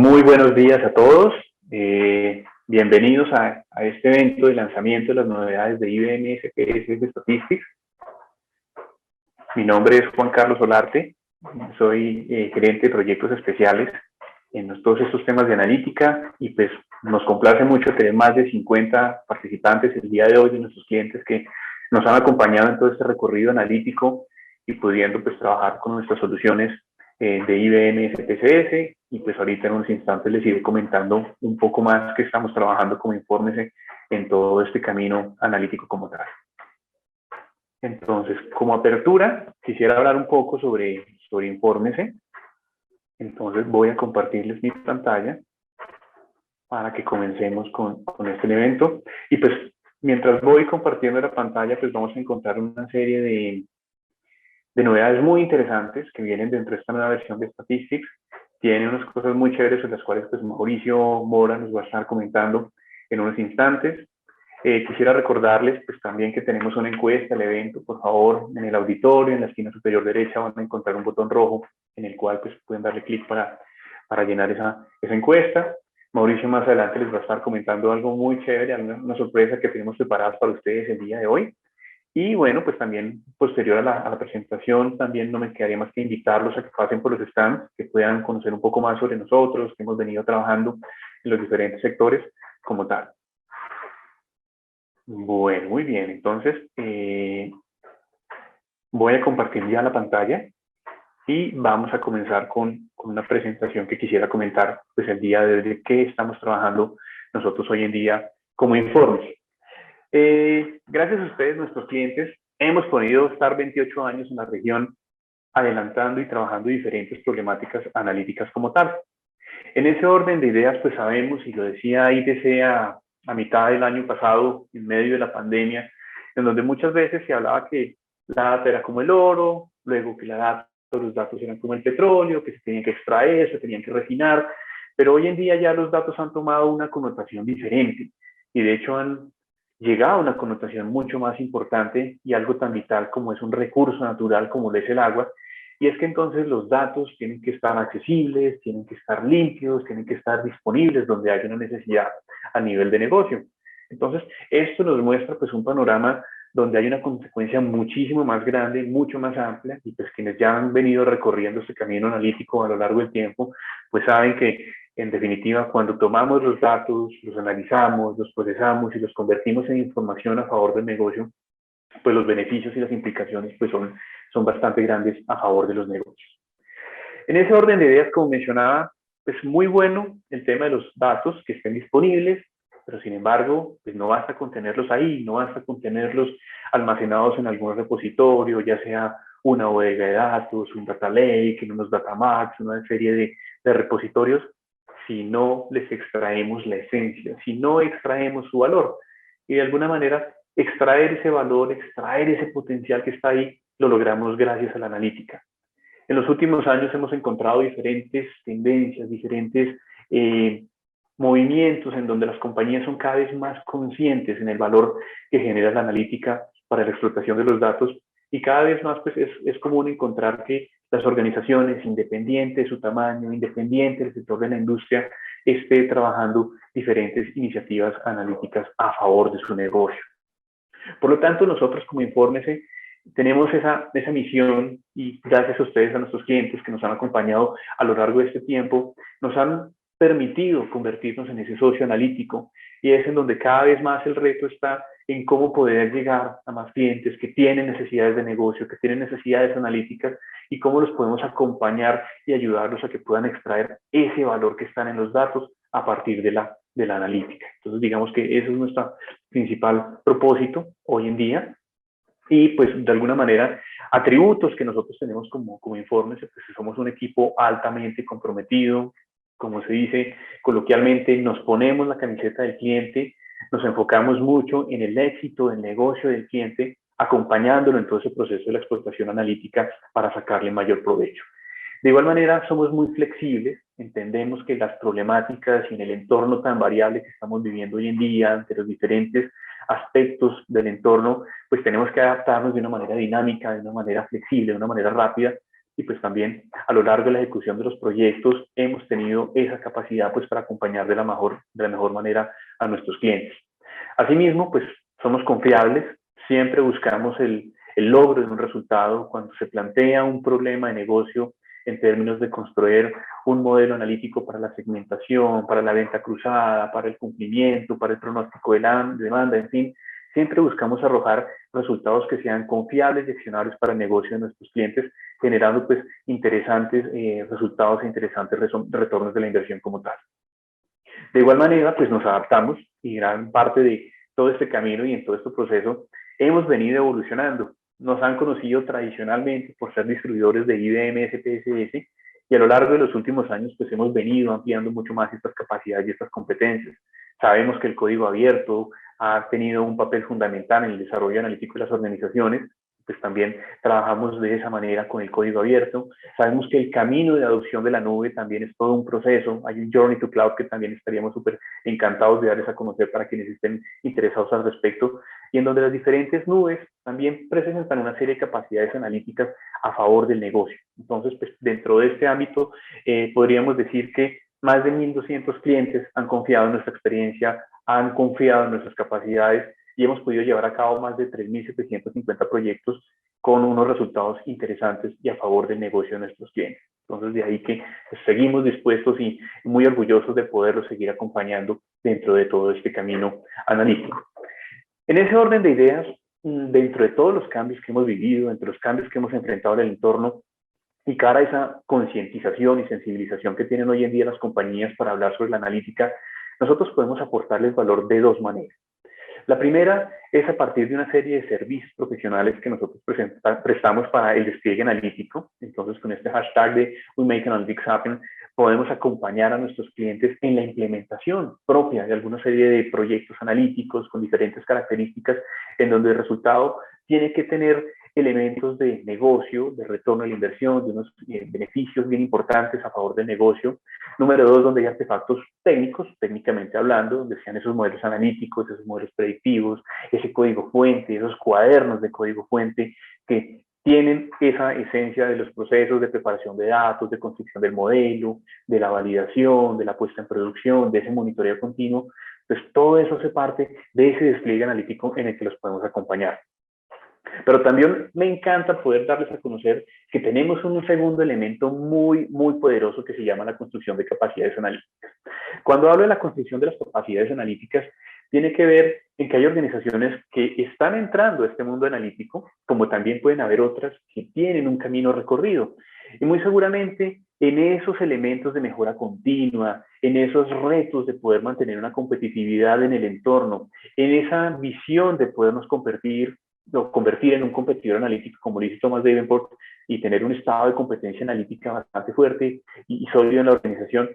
Muy buenos días a todos. Bienvenidos a este evento de lanzamiento de las novedades de IBM SPS de Statistics. Mi nombre es Juan Carlos Solarte. Soy gerente de proyectos especiales en todos estos temas de analítica y pues nos complace mucho tener más de 50 participantes el día de hoy de nuestros clientes que nos han acompañado en todo este recorrido analítico y pudiendo pues trabajar con nuestras soluciones de IBM SPSS, y pues ahorita en unos instantes les iré comentando un poco más que estamos trabajando como Infórmese en todo este camino analítico como tal. Entonces, como apertura, quisiera hablar un poco sobre Infórmese. Entonces voy a compartirles mi pantalla para que comencemos con este evento. Y pues mientras voy compartiendo la pantalla, pues vamos a encontrar una serie de novedades muy interesantes que vienen dentro de esta nueva versión de Statistics. Tiene unas cosas muy chéveres en las cuales pues Mauricio Mora nos va a estar comentando en unos instantes. Quisiera recordarles pues también que tenemos una encuesta del evento. Por favor, en el auditorio, en la esquina superior derecha van a encontrar un botón rojo en el cual pues pueden darle clic para llenar esa encuesta. Mauricio más adelante les va a estar comentando algo muy chévere, una sorpresa que tenemos preparadas para ustedes el día de hoy. Y bueno, pues también posterior a la presentación, también no me quedaría más que invitarlos a que pasen por los stands, que puedan conocer un poco más sobre nosotros, que hemos venido trabajando en los diferentes sectores como tal. Bueno, muy bien, entonces voy a compartir ya la pantalla y vamos a comenzar con una presentación que quisiera comentar pues el día de qué estamos trabajando nosotros hoy en día como Informes. Gracias a ustedes, nuestros clientes, hemos podido estar 28 años en la región adelantando y trabajando diferentes problemáticas analíticas como tal. En ese orden de ideas, pues sabemos, y lo decía IDC a mitad del año pasado, en medio de la pandemia, en donde muchas veces se hablaba que la data era como el oro, luego que la data, los datos eran como el petróleo, que se tenían que extraer, se tenían que refinar, pero hoy en día ya los datos han tomado una connotación diferente y de hecho han llegado a una connotación mucho más importante y algo tan vital como es un recurso natural como lo es el agua. Y es que entonces los datos tienen que estar accesibles, tienen que estar limpios, tienen que estar disponibles donde haya una necesidad a nivel de negocio. Entonces, esto nos muestra pues un panorama donde hay una consecuencia muchísimo más grande, mucho más amplia, y pues quienes ya han venido recorriendo este camino analítico a lo largo del tiempo, pues saben que en definitiva cuando tomamos los datos, los analizamos, los procesamos y los convertimos en información a favor del negocio, pues los beneficios y las implicaciones pues son bastante grandes a favor de los negocios. En ese orden de ideas, como mencionaba, es muy bueno el tema de los datos que estén disponibles, pero sin embargo, pues no basta con tenerlos ahí, no basta con tenerlos almacenados en algún repositorio, ya sea una bodega de datos, un data lake, en unos datamax, una serie de repositorios, si no les extraemos la esencia, si no extraemos su valor. Y de alguna manera, extraer ese valor, extraer ese potencial que está ahí, lo logramos gracias a la analítica. En los últimos años hemos encontrado diferentes tendencias, diferentes movimientos en donde las compañías son cada vez más conscientes en el valor que genera la analítica para la explotación de los datos y cada vez más pues es común encontrar que las organizaciones, independientes de su tamaño, independientes del sector de la industria, esté trabajando diferentes iniciativas analíticas a favor de su negocio. Por lo tanto, nosotros como Infórmese tenemos esa misión y gracias a ustedes, a nuestros clientes que nos han acompañado a lo largo de este tiempo, nos han permitido convertirnos en ese socio analítico y es en donde cada vez más el reto está en cómo poder llegar a más clientes que tienen necesidades de negocio, que tienen necesidades analíticas y cómo los podemos acompañar y ayudarlos a que puedan extraer ese valor que están en los datos a partir de la analítica. Entonces, digamos que ese es nuestro principal propósito hoy en día. Y pues de alguna manera, atributos que nosotros tenemos como Informes, pues somos un equipo altamente comprometido, como se dice coloquialmente, nos ponemos la camiseta del cliente, nos enfocamos mucho en el éxito del negocio del cliente, acompañándolo en todo ese proceso de la explotación analítica para sacarle mayor provecho. De igual manera, somos muy flexibles, entendemos que las problemáticas y en el entorno tan variable que estamos viviendo hoy en día, ante los diferentes aspectos del entorno, pues tenemos que adaptarnos de una manera dinámica, de una manera flexible, de una manera rápida, y pues también a lo largo de la ejecución de los proyectos hemos tenido esa capacidad pues para acompañar de la mejor manera a nuestros clientes. Asimismo, pues somos confiables, siempre buscamos el logro de un resultado cuando se plantea un problema de negocio en términos de construir un modelo analítico para la segmentación, para la venta cruzada, para el cumplimiento, para el pronóstico de la demanda, en fin, siempre buscamos arrojar resultados que sean confiables y accionables para el negocio de nuestros clientes, generando pues interesantes resultados e interesantes retornos de la inversión como tal. De igual manera, pues nos adaptamos y gran parte de todo este camino y en todo este proceso hemos venido evolucionando. Nos han conocido tradicionalmente por ser distribuidores de IBM SPSS y a lo largo de los últimos años pues hemos venido ampliando mucho más estas capacidades y estas competencias. Sabemos que el código abierto ha tenido un papel fundamental en el desarrollo analítico de las organizaciones, pues también trabajamos de esa manera con el código abierto. Sabemos que el camino de adopción de la nube también es todo un proceso. Hay un Journey to Cloud que también estaríamos súper encantados de darles a conocer para quienes estén interesados al respecto, y en donde las diferentes nubes también presentan una serie de capacidades analíticas a favor del negocio. Entonces, pues, dentro de este ámbito, podríamos decir que más de 1.200 clientes han confiado en nuestra experiencia, han confiado en nuestras capacidades y hemos podido llevar a cabo más de 3.750 proyectos con unos resultados interesantes y a favor del negocio de nuestros clientes. Entonces, de ahí que seguimos dispuestos y muy orgullosos de poderlos seguir acompañando dentro de todo este camino analítico. En ese orden de ideas, dentro de todos los cambios que hemos vivido, entre los cambios que hemos enfrentado en el entorno, y cara a esa concientización y sensibilización que tienen hoy en día las compañías para hablar sobre la analítica, nosotros podemos aportarles valor de dos maneras. La primera es a partir de una serie de servicios profesionales que nosotros prestamos para el despliegue analítico. Entonces, con este hashtag de We Make Analytics Happen, podemos acompañar a nuestros clientes en la implementación propia de alguna serie de proyectos analíticos con diferentes características, en donde el resultado tiene que tener elementos de negocio, de retorno a la inversión, de unos beneficios bien importantes a favor del negocio. Número dos, donde hay artefactos técnicos, técnicamente hablando, donde sean esos modelos analíticos, esos modelos predictivos, ese código fuente, esos cuadernos de código fuente que tienen esa esencia de los procesos de preparación de datos, de construcción del modelo, de la validación, de la puesta en producción, de ese monitoreo continuo. Pues todo eso hace parte de ese despliegue analítico en el que los podemos acompañar. Pero también me encanta poder darles a conocer que tenemos un segundo elemento muy poderoso que se llama la construcción de capacidades analíticas. Cuando hablo de la construcción de las capacidades analíticas, tiene que ver en que hay organizaciones que están entrando a este mundo analítico, como también pueden haber otras que tienen un camino recorrido. Y muy seguramente en esos elementos de mejora continua, en esos retos de poder mantener una competitividad en el entorno, en esa visión de podernos convertir en un competidor analítico, como lo dice Thomas Davenport, y tener un estado de competencia analítica bastante fuerte y sólido en la organización,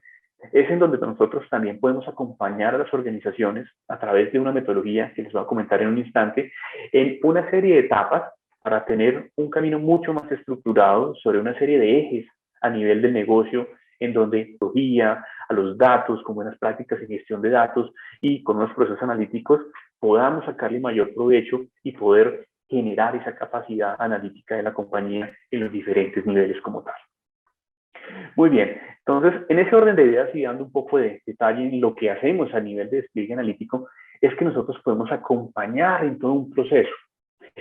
es en donde nosotros también podemos acompañar a las organizaciones a través de una metodología que les voy a comentar en un instante, en una serie de etapas para tener un camino mucho más estructurado sobre una serie de ejes a nivel del negocio, en donde metodología, a los datos, con buenas prácticas en gestión de datos y con unos procesos analíticos, podamos sacarle mayor provecho y poder generar esa capacidad analítica de la compañía en los diferentes niveles como tal. Muy bien, entonces en ese orden de ideas y dando un poco de detalle en lo que hacemos a nivel de despliegue analítico, es que nosotros podemos acompañar en todo un proceso.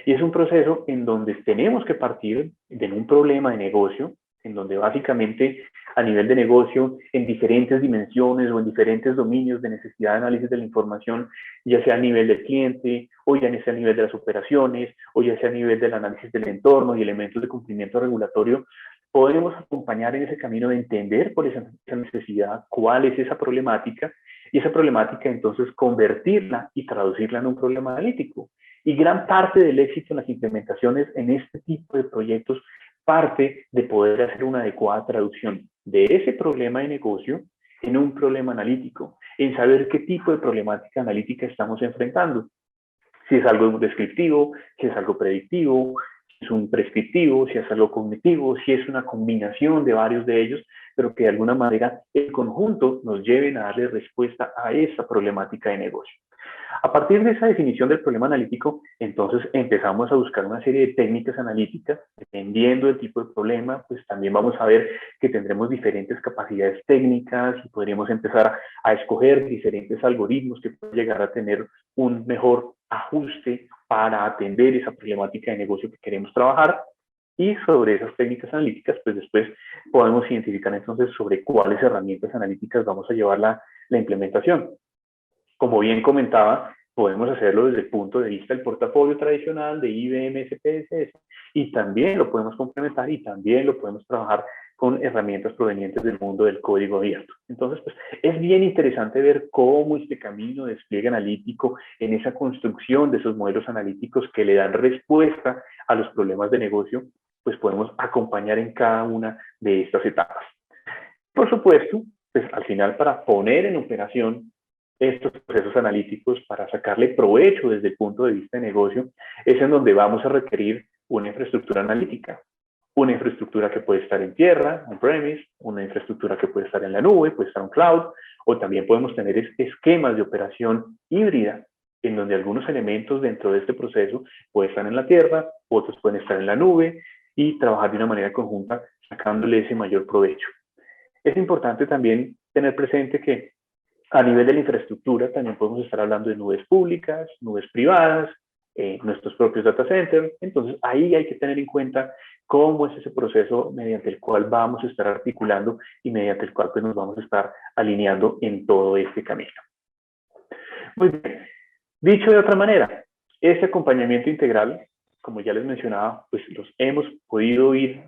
Y es un proceso en donde tenemos que partir de un problema de negocio, en donde básicamente a nivel de negocio, en diferentes dimensiones o en diferentes dominios de necesidad de análisis de la información, ya sea a nivel del cliente, o ya sea a nivel de las operaciones, o ya sea a nivel del análisis del entorno y elementos de cumplimiento regulatorio, podemos acompañar en ese camino de entender cuál es esa necesidad, cuál es esa problemática, y esa problemática entonces convertirla y traducirla en un problema analítico. Y gran parte del éxito en las implementaciones en este tipo de proyectos parte de poder hacer una adecuada traducción de ese problema de negocio en un problema analítico, en saber qué tipo de problemática analítica estamos enfrentando. Si es algo descriptivo, si es algo predictivo, si es un prescriptivo, si es algo cognitivo, si es una combinación de varios de ellos, pero que de alguna manera el conjunto nos lleven a darle respuesta a esa problemática de negocio. A partir de esa definición del problema analítico, entonces empezamos a buscar una serie de técnicas analíticas. Dependiendo del tipo de problema, pues también vamos a ver que tendremos diferentes capacidades técnicas y podríamos empezar a escoger diferentes algoritmos que pueden llegar a tener un mejor ajuste para atender esa problemática de negocio que queremos trabajar. Y sobre esas técnicas analíticas, pues después podemos identificar entonces sobre cuáles herramientas analíticas vamos a llevar la implementación. Como bien comentaba, podemos hacerlo desde el punto de vista del portafolio tradicional de IBM SPSS y también lo podemos complementar y también lo podemos trabajar con herramientas provenientes del mundo del código abierto. Entonces, pues, es bien interesante ver cómo este camino de despliegue analítico en esa construcción de esos modelos analíticos que le dan respuesta a los problemas de negocio, pues podemos acompañar en cada una de estas etapas. Por supuesto, pues al final para poner en operación estos procesos analíticos, para sacarle provecho desde el punto de vista de negocio, es en donde vamos a requerir una infraestructura analítica. Una infraestructura que puede estar en tierra, on-premise, una infraestructura que puede estar en la nube, puede estar en cloud, o también podemos tener esquemas de operación híbrida, en donde algunos elementos dentro de este proceso pueden estar en la tierra, otros pueden estar en la nube, y trabajar de una manera conjunta, sacándole ese mayor provecho. Es importante también tener presente que a nivel de la infraestructura también podemos estar hablando de nubes públicas, nubes privadas, nuestros propios data centers. Entonces ahí hay que tener en cuenta cómo es ese proceso mediante el cual vamos a estar articulando y mediante el cual pues, nos vamos a estar alineando en todo este camino. Muy bien. Dicho de otra manera, este acompañamiento integral, como ya les mencionaba, pues los hemos podido ir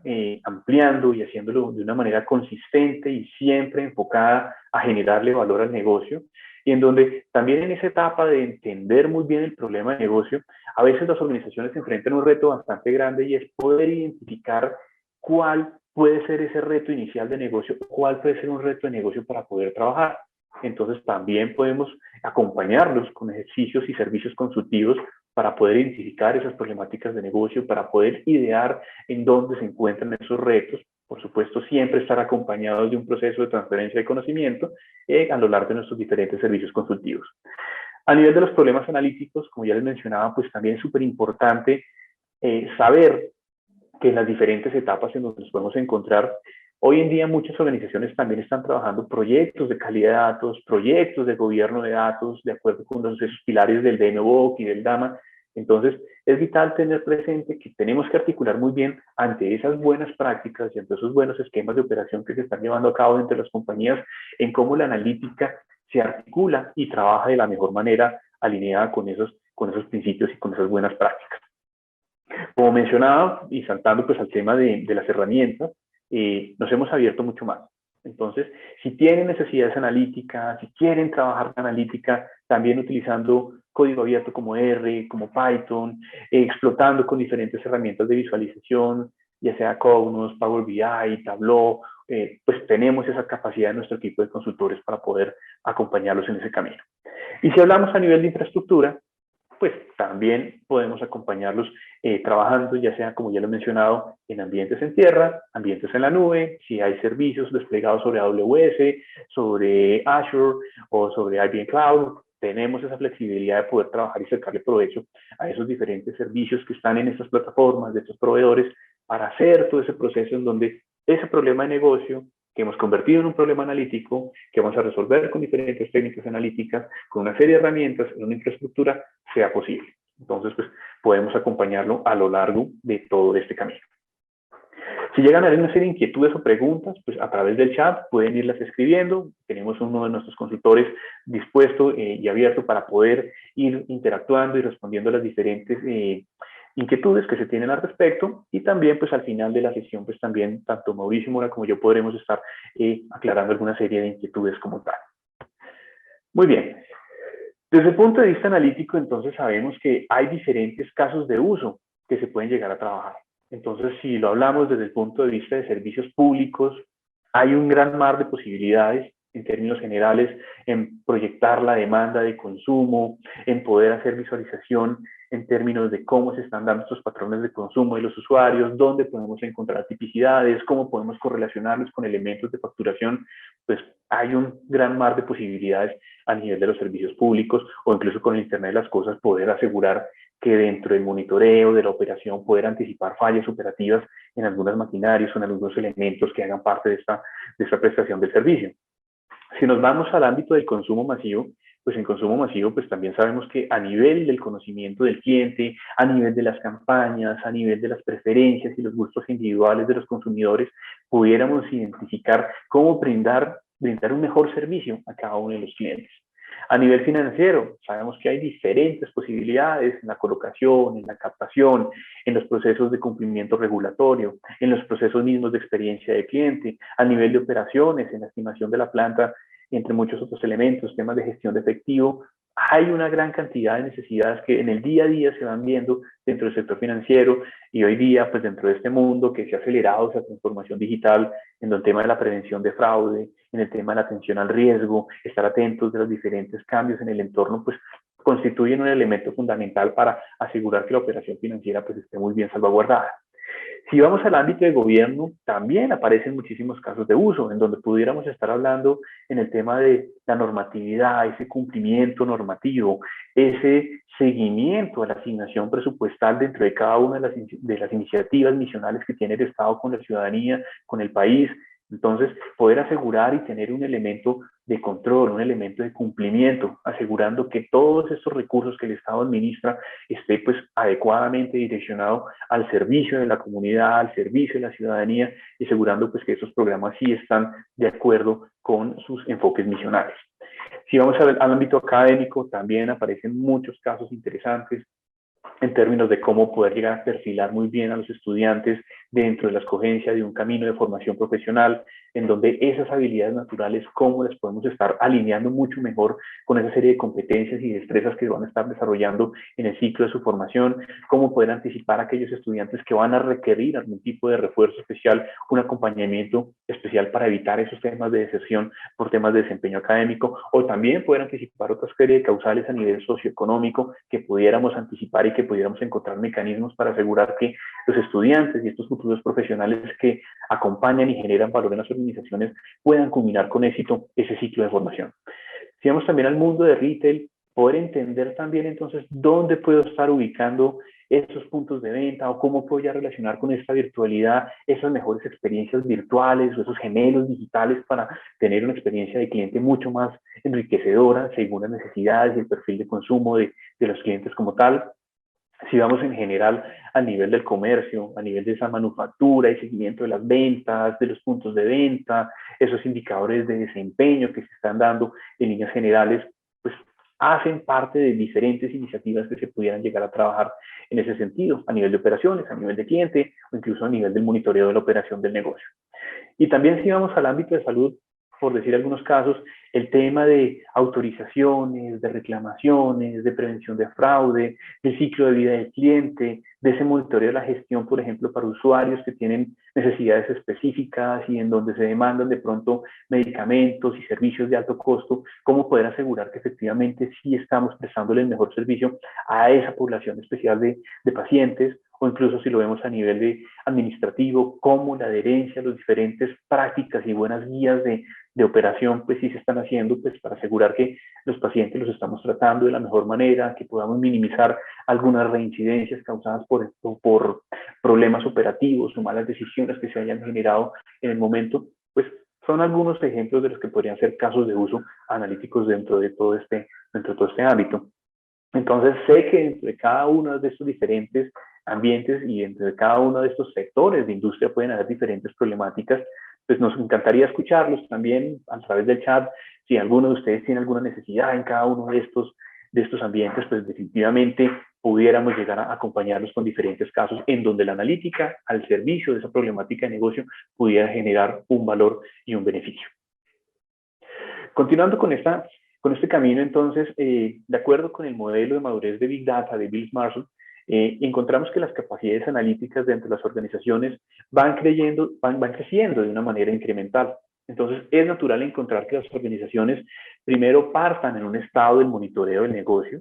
ampliando y haciéndolo de una manera consistente y siempre enfocada a generarle valor al negocio, y en donde también en esa etapa de entender muy bien el problema de negocio, a veces las organizaciones se enfrentan a un reto bastante grande y es poder identificar cuál puede ser ese reto inicial de negocio, cuál puede ser un reto de negocio para poder trabajar. Entonces también podemos acompañarlos con ejercicios y servicios consultivos para poder identificar esas problemáticas de negocio, para poder idear en dónde se encuentran esos retos. Por supuesto, siempre estar acompañados de un proceso de transferencia de conocimiento a lo largo de nuestros diferentes servicios consultivos. A nivel de los problemas analíticos, como ya les mencionaba, pues también es súper importante saber que en las diferentes etapas en donde nos podemos encontrar, hoy en día muchas organizaciones también están trabajando proyectos de calidad de datos, proyectos de gobierno de datos, de acuerdo con esos pilares del DMBOK y del DAMA. Entonces, es vital tener presente que tenemos que articular muy bien ante esas buenas prácticas y ante esos buenos esquemas de operación que se están llevando a cabo entre las compañías en cómo la analítica se articula y trabaja de la mejor manera alineada con esos principios y con esas buenas prácticas. Como mencionaba, y saltando pues al tema de las herramientas, nos hemos abierto mucho más. Entonces, si tienen necesidades analíticas, si quieren trabajar con analítica, también utilizando código abierto como R, como Python, explotando con diferentes herramientas de visualización, ya sea Cognos, Power BI, Tableau, pues tenemos esa capacidad en nuestro equipo de consultores para poder acompañarlos en ese camino. Y si hablamos a nivel de infraestructura, pues también podemos acompañarlos trabajando, ya sea, como ya lo he mencionado, en ambientes en tierra, ambientes en la nube, si hay servicios desplegados sobre AWS, sobre Azure o sobre IBM Cloud, tenemos esa flexibilidad de poder trabajar y sacarle provecho a esos diferentes servicios que están en estas plataformas, de estos proveedores, para hacer todo ese proceso en donde ese problema de negocio que hemos convertido en un problema analítico, que vamos a resolver con diferentes técnicas analíticas, con una serie de herramientas, en una infraestructura, sea posible. Entonces, pues, podemos acompañarlo a lo largo de todo este camino. Si llegan a haber una serie de inquietudes o preguntas, pues a través del chat pueden irlas escribiendo. Tenemos uno de nuestros consultores dispuesto y abierto para poder ir interactuando y respondiendo a las diferentes inquietudes que se tienen al respecto, y también pues al final de la sesión pues también tanto Mauricio Mora como yo podremos estar aclarando alguna serie de inquietudes como tal. Muy bien. Desde el punto de vista analítico, entonces sabemos que hay diferentes casos de uso que se pueden llegar a trabajar. Entonces, si lo hablamos desde el punto de vista de servicios públicos, hay un gran mar de posibilidades en términos generales en proyectar la demanda de consumo, en poder hacer visualización en términos de cómo se están dando estos patrones de consumo de los usuarios, dónde podemos encontrar tipicidades, cómo podemos correlacionarlos con elementos de facturación pues hay un gran mar de posibilidades a nivel de los servicios públicos o incluso con el Internet de las Cosas poder asegurar que dentro del monitoreo de la operación poder anticipar fallas operativas en algunas maquinarias o en algunos elementos que hagan parte de esta prestación del servicio. Si nos vamos al ámbito del consumo masivo, pues en consumo masivo pues también sabemos que a nivel del conocimiento del cliente, a nivel de las campañas, a nivel de las preferencias y los gustos individuales de los consumidores, pudiéramos identificar cómo brindar un mejor servicio a cada uno de los clientes. A nivel financiero, sabemos que hay diferentes posibilidades en la colocación, en la captación, en los procesos de cumplimiento regulatorio, en los procesos mismos de experiencia de cliente, a nivel de operaciones, en la estimación de la planta, entre muchos otros elementos, temas de gestión de efectivo. Hay una gran cantidad de necesidades que en el día a día se van viendo dentro del sector financiero y hoy día, pues dentro de este mundo que se ha acelerado esa transformación digital, en el tema de la prevención de fraude, en el tema de la atención al riesgo, estar atentos de los diferentes cambios en el entorno, pues constituyen un elemento fundamental para asegurar que la operación financiera pues esté muy bien salvaguardada. Si vamos al ámbito de gobierno, también aparecen muchísimos casos de uso, en donde pudiéramos estar hablando en el tema de la normatividad, ese cumplimiento normativo, ese seguimiento a la asignación presupuestal dentro de cada una de las iniciativas misionales que tiene el Estado con la ciudadanía, con el país. Entonces, poder asegurar y tener un elemento de control, un elemento de cumplimiento, asegurando que todos estos recursos que el Estado administra esté pues adecuadamente direccionado al servicio de la comunidad, al servicio de la ciudadanía, y asegurando pues que estos programas sí están de acuerdo con sus enfoques misionales. Si vamos al ámbito académico, también aparecen muchos casos interesantes en términos de cómo poder llegar a perfilar muy bien a los estudiantes dentro de la escogencia de un camino de formación profesional, en donde esas habilidades naturales, cómo las podemos estar alineando mucho mejor con esa serie de competencias y destrezas que van a estar desarrollando en el ciclo de su formación, cómo poder anticipar a aquellos estudiantes que van a requerir algún tipo de refuerzo especial, un acompañamiento especial para evitar esos temas de deserción por temas de desempeño académico, o también poder anticipar otra serie de causales a nivel socioeconómico que pudiéramos anticipar y que pudiéramos encontrar mecanismos para asegurar que los estudiantes y estos futuros profesionales que acompañan y generan valor en las organizaciones puedan culminar con éxito ese ciclo de formación. Si vamos también al mundo de retail, poder entender también entonces dónde puedo estar ubicando esos puntos de venta o cómo puedo ya relacionar con esta virtualidad esas mejores experiencias virtuales o esos gemelos digitales para tener una experiencia de cliente mucho más enriquecedora según las necesidades y el perfil de consumo de los clientes como tal. Si vamos en general a nivel del comercio, a nivel de esa manufactura y seguimiento de las ventas, de los puntos de venta, esos indicadores de desempeño que se están dando en líneas generales, pues hacen parte de diferentes iniciativas que se pudieran llegar a trabajar en ese sentido, a nivel de operaciones, a nivel de cliente o incluso a nivel del monitoreo de la operación del negocio. Y también si vamos al ámbito de salud, por decir algunos casos, el tema de autorizaciones, de reclamaciones, de prevención de fraude, del ciclo de vida del cliente, de ese monitoreo de la gestión, por ejemplo, para usuarios que tienen necesidades específicas y en donde se demandan de pronto medicamentos y servicios de alto costo, cómo poder asegurar que efectivamente sí estamos prestándole el mejor servicio a esa población especial de pacientes, o incluso si lo vemos a nivel de administrativo, cómo la adherencia a las diferentes prácticas y buenas guías de operación, pues sí se están haciendo, pues para asegurar que los pacientes los estamos tratando de la mejor manera, que podamos minimizar algunas reincidencias causadas por problemas operativos o malas decisiones que se hayan generado en el momento, pues son algunos ejemplos de los que podrían ser casos de uso analíticos dentro de todo este ámbito. Entonces sé que entre cada uno de estos diferentes ambientes y entre cada uno de estos sectores de industria pueden haber diferentes problemáticas, pues nos encantaría escucharlos también a través del chat. Si alguno de ustedes tiene alguna necesidad en cada uno de estos ambientes, pues definitivamente pudiéramos llegar a acompañarlos con diferentes casos en donde la analítica al servicio de esa problemática de negocio pudiera generar un valor y un beneficio. Continuando con este camino, entonces, de acuerdo con el modelo de madurez de Big Data de Bill Marshall, encontramos que las capacidades analíticas dentro de las organizaciones van creciendo de una manera incremental. Entonces, es natural encontrar que las organizaciones primero partan en un estado del monitoreo del negocio,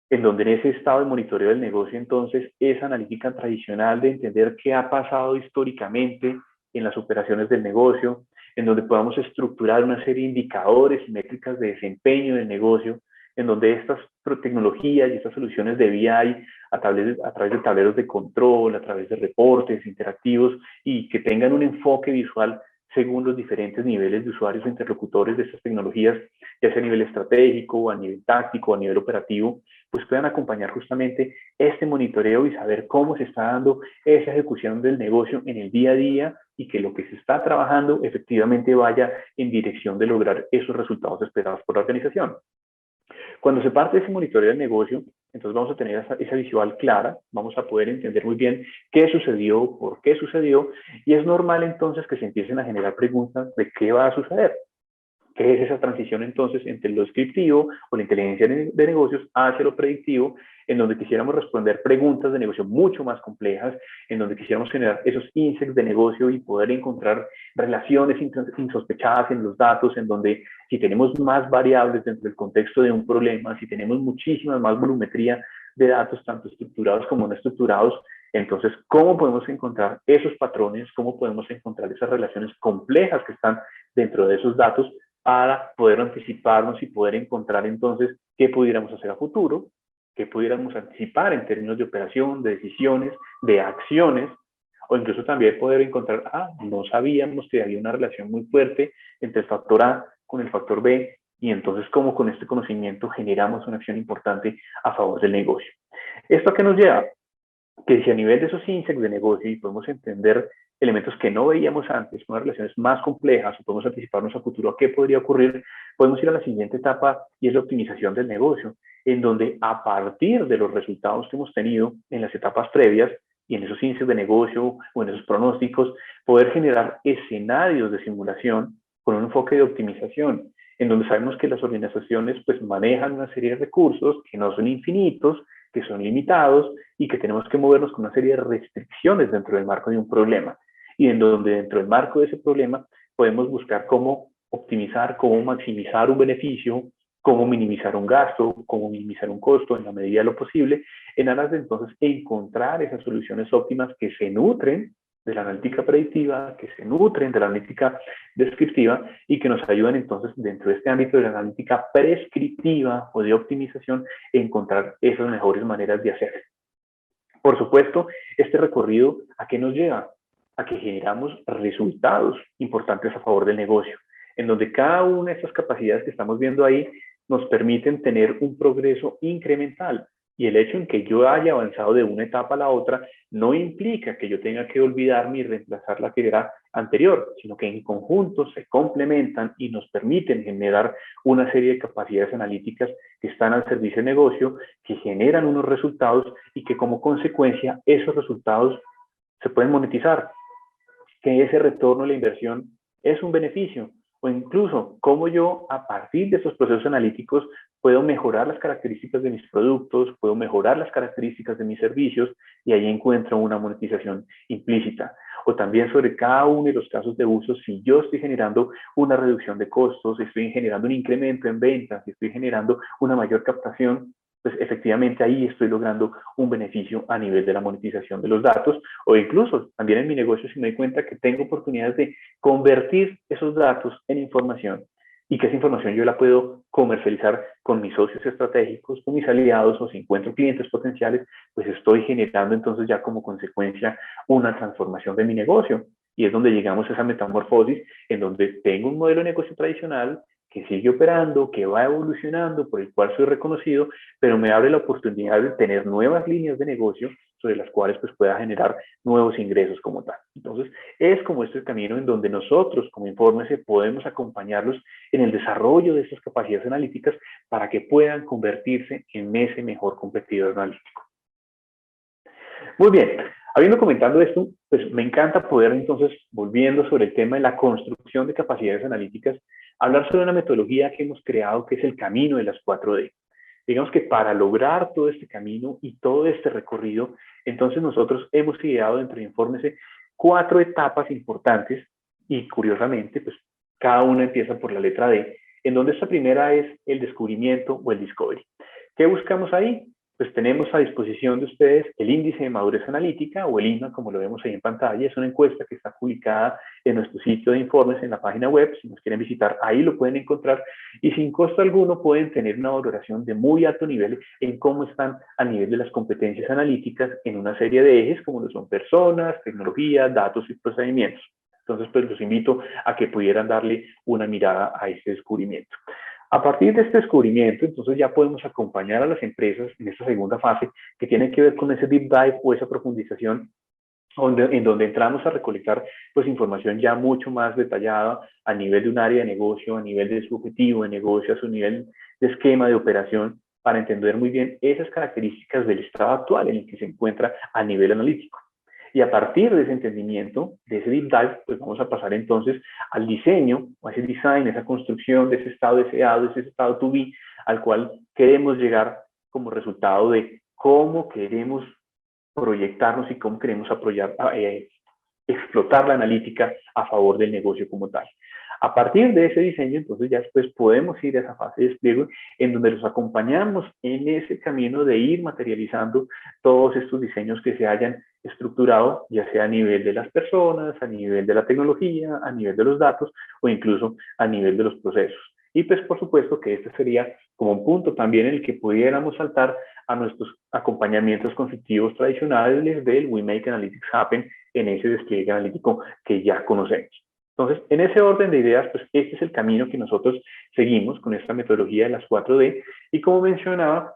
en donde en ese estado de monitoreo del negocio, entonces, esa analítica tradicional de entender qué ha pasado históricamente en las operaciones del negocio, en donde podamos estructurar una serie de indicadores y métricas de desempeño del negocio, en donde estas tecnologías y estas soluciones de BI a través de tableros de control, a través de reportes interactivos y que tengan un enfoque visual según los diferentes niveles de usuarios e interlocutores de estas tecnologías, ya sea a nivel estratégico, a nivel táctico, a nivel operativo, pues puedan acompañar justamente este monitoreo y saber cómo se está dando esa ejecución del negocio en el día a día y que lo que se está trabajando efectivamente vaya en dirección de lograr esos resultados esperados por la organización. Cuando se parte de ese monitoreo del negocio, entonces vamos a tener esa visual clara, vamos a poder entender muy bien qué sucedió, por qué sucedió, y es normal entonces que se empiecen a generar preguntas de qué va a suceder. ¿Qué es esa transición entonces entre lo descriptivo o la inteligencia de negocios hacia lo predictivo, en donde quisiéramos responder preguntas de negocio mucho más complejas, en donde quisiéramos generar esos insights de negocio y poder encontrar relaciones insospechadas en los datos, en donde si tenemos más variables dentro del contexto de un problema, si tenemos muchísima más volumetría de datos, tanto estructurados como no estructurados, entonces, ¿cómo podemos encontrar esos patrones? ¿Cómo podemos encontrar esas relaciones complejas que están dentro de esos datos para poder anticiparnos y poder encontrar entonces qué pudiéramos hacer a futuro, qué pudiéramos anticipar en términos de operación, de decisiones, de acciones, o incluso también poder encontrar, no sabíamos que había una relación muy fuerte entre el factor A con el factor B, y entonces cómo con este conocimiento generamos una acción importante a favor del negocio. ¿Esto a qué nos lleva? Que si a nivel de esos insights de negocio y podemos entender elementos que no veíamos antes, unas relaciones más complejas, o podemos anticiparnos a futuro a qué podría ocurrir, podemos ir a la siguiente etapa y es la optimización del negocio, en donde a partir de los resultados que hemos tenido en las etapas previas y en esos índices de negocio o en esos pronósticos, poder generar escenarios de simulación con un enfoque de optimización, en donde sabemos que las organizaciones pues manejan una serie de recursos que no son infinitos, que son limitados y que tenemos que movernos con una serie de restricciones dentro del marco de un problema y en donde dentro del marco de ese problema podemos buscar cómo optimizar, cómo maximizar un beneficio, cómo minimizar un gasto, cómo minimizar un costo en la medida de lo posible, en aras de entonces encontrar esas soluciones óptimas que se nutren de la analítica predictiva, que se nutren de la analítica descriptiva y que nos ayudan entonces dentro de este ámbito de la analítica prescriptiva o de optimización encontrar esas mejores maneras de hacer. Por supuesto, este recorrido, ¿a qué nos lleva? A que generamos resultados importantes a favor del negocio, en donde cada una de estas capacidades que estamos viendo ahí nos permiten tener un progreso incremental. Y el hecho en que yo haya avanzado de una etapa a la otra no implica que yo tenga que olvidarme y reemplazar la que era anterior, sino que en conjunto se complementan y nos permiten generar una serie de capacidades analíticas que están al servicio del negocio, que generan unos resultados y que como consecuencia esos resultados se pueden monetizar, que ese retorno a la inversión es un beneficio, o incluso cómo yo a partir de esos procesos analíticos puedo mejorar las características de mis productos, puedo mejorar las características de mis servicios y ahí encuentro una monetización implícita. O también sobre cada uno de los casos de uso, si yo estoy generando una reducción de costos, estoy generando un incremento en ventas, estoy generando una mayor captación, pues efectivamente ahí estoy logrando un beneficio a nivel de la monetización de los datos o incluso también en mi negocio si me doy cuenta que tengo oportunidades de convertir esos datos en información y que esa información yo la puedo comercializar con mis socios estratégicos, con mis aliados o si encuentro clientes potenciales, pues estoy generando entonces ya como consecuencia una transformación de mi negocio. Y es donde llegamos a esa metamorfosis en donde tengo un modelo de negocio tradicional que sigue operando, que va evolucionando, por el cual soy reconocido, pero me abre la oportunidad de tener nuevas líneas de negocio sobre las cuales pues pueda generar nuevos ingresos como tal. Entonces, es como este camino en donde nosotros como Infórmese podemos acompañarlos en el desarrollo de estas capacidades analíticas para que puedan convertirse en ese mejor competidor analítico. Muy bien, habiendo comentado esto, pues me encanta poder entonces, volviendo sobre el tema de la construcción de capacidades analíticas, hablar sobre una metodología que hemos creado que es el camino de las 4D. Digamos que para lograr todo este camino y todo este recorrido, entonces nosotros hemos ideado dentro de Infórmese 4 etapas importantes y curiosamente, pues cada una empieza por la letra D, en donde esta primera es el descubrimiento o el discovery. ¿Qué buscamos ahí? pues tenemos a disposición de ustedes el índice de madurez analítica o el IMA, como lo vemos ahí en pantalla. Es una encuesta que está publicada en nuestro sitio de informes en la página web. Si nos quieren visitar, ahí lo pueden encontrar. Y sin costo alguno pueden tener una valoración de muy alto nivel en cómo están a nivel de las competencias analíticas en una serie de ejes, como lo son personas, tecnología, datos y procedimientos. Entonces, pues los invito a que pudieran darle una mirada a este descubrimiento. A partir de este descubrimiento, entonces ya podemos acompañar a las empresas en esta segunda fase que tiene que ver con ese deep dive o esa profundización en donde entramos a recolectar pues información ya mucho más detallada a nivel de un área de negocio, a nivel de su objetivo de negocio, a su nivel de esquema de operación, para entender muy bien esas características del estado actual en el que se encuentra a nivel analítico. Y a partir de ese entendimiento, de ese deep dive, pues vamos a pasar entonces al diseño, o a ese design, esa construcción de ese estado deseado, de ese estado to be, al cual queremos llegar como resultado de cómo queremos proyectarnos y cómo queremos explotar la analítica a favor del negocio como tal. A partir de ese diseño, entonces ya después podemos ir a esa fase de despliegue en donde los acompañamos en ese camino de ir materializando todos estos diseños que se hayan estructurado, ya sea a nivel de las personas, a nivel de la tecnología, a nivel de los datos o incluso a nivel de los procesos. Y pues por supuesto que este sería como un punto también en el que pudiéramos saltar a nuestros acompañamientos consultivos tradicionales del We Make Analytics Happen en ese despliegue analítico que ya conocemos. Entonces, en ese orden de ideas, pues este es el camino que nosotros seguimos con esta metodología de las 4D. Y como mencionaba,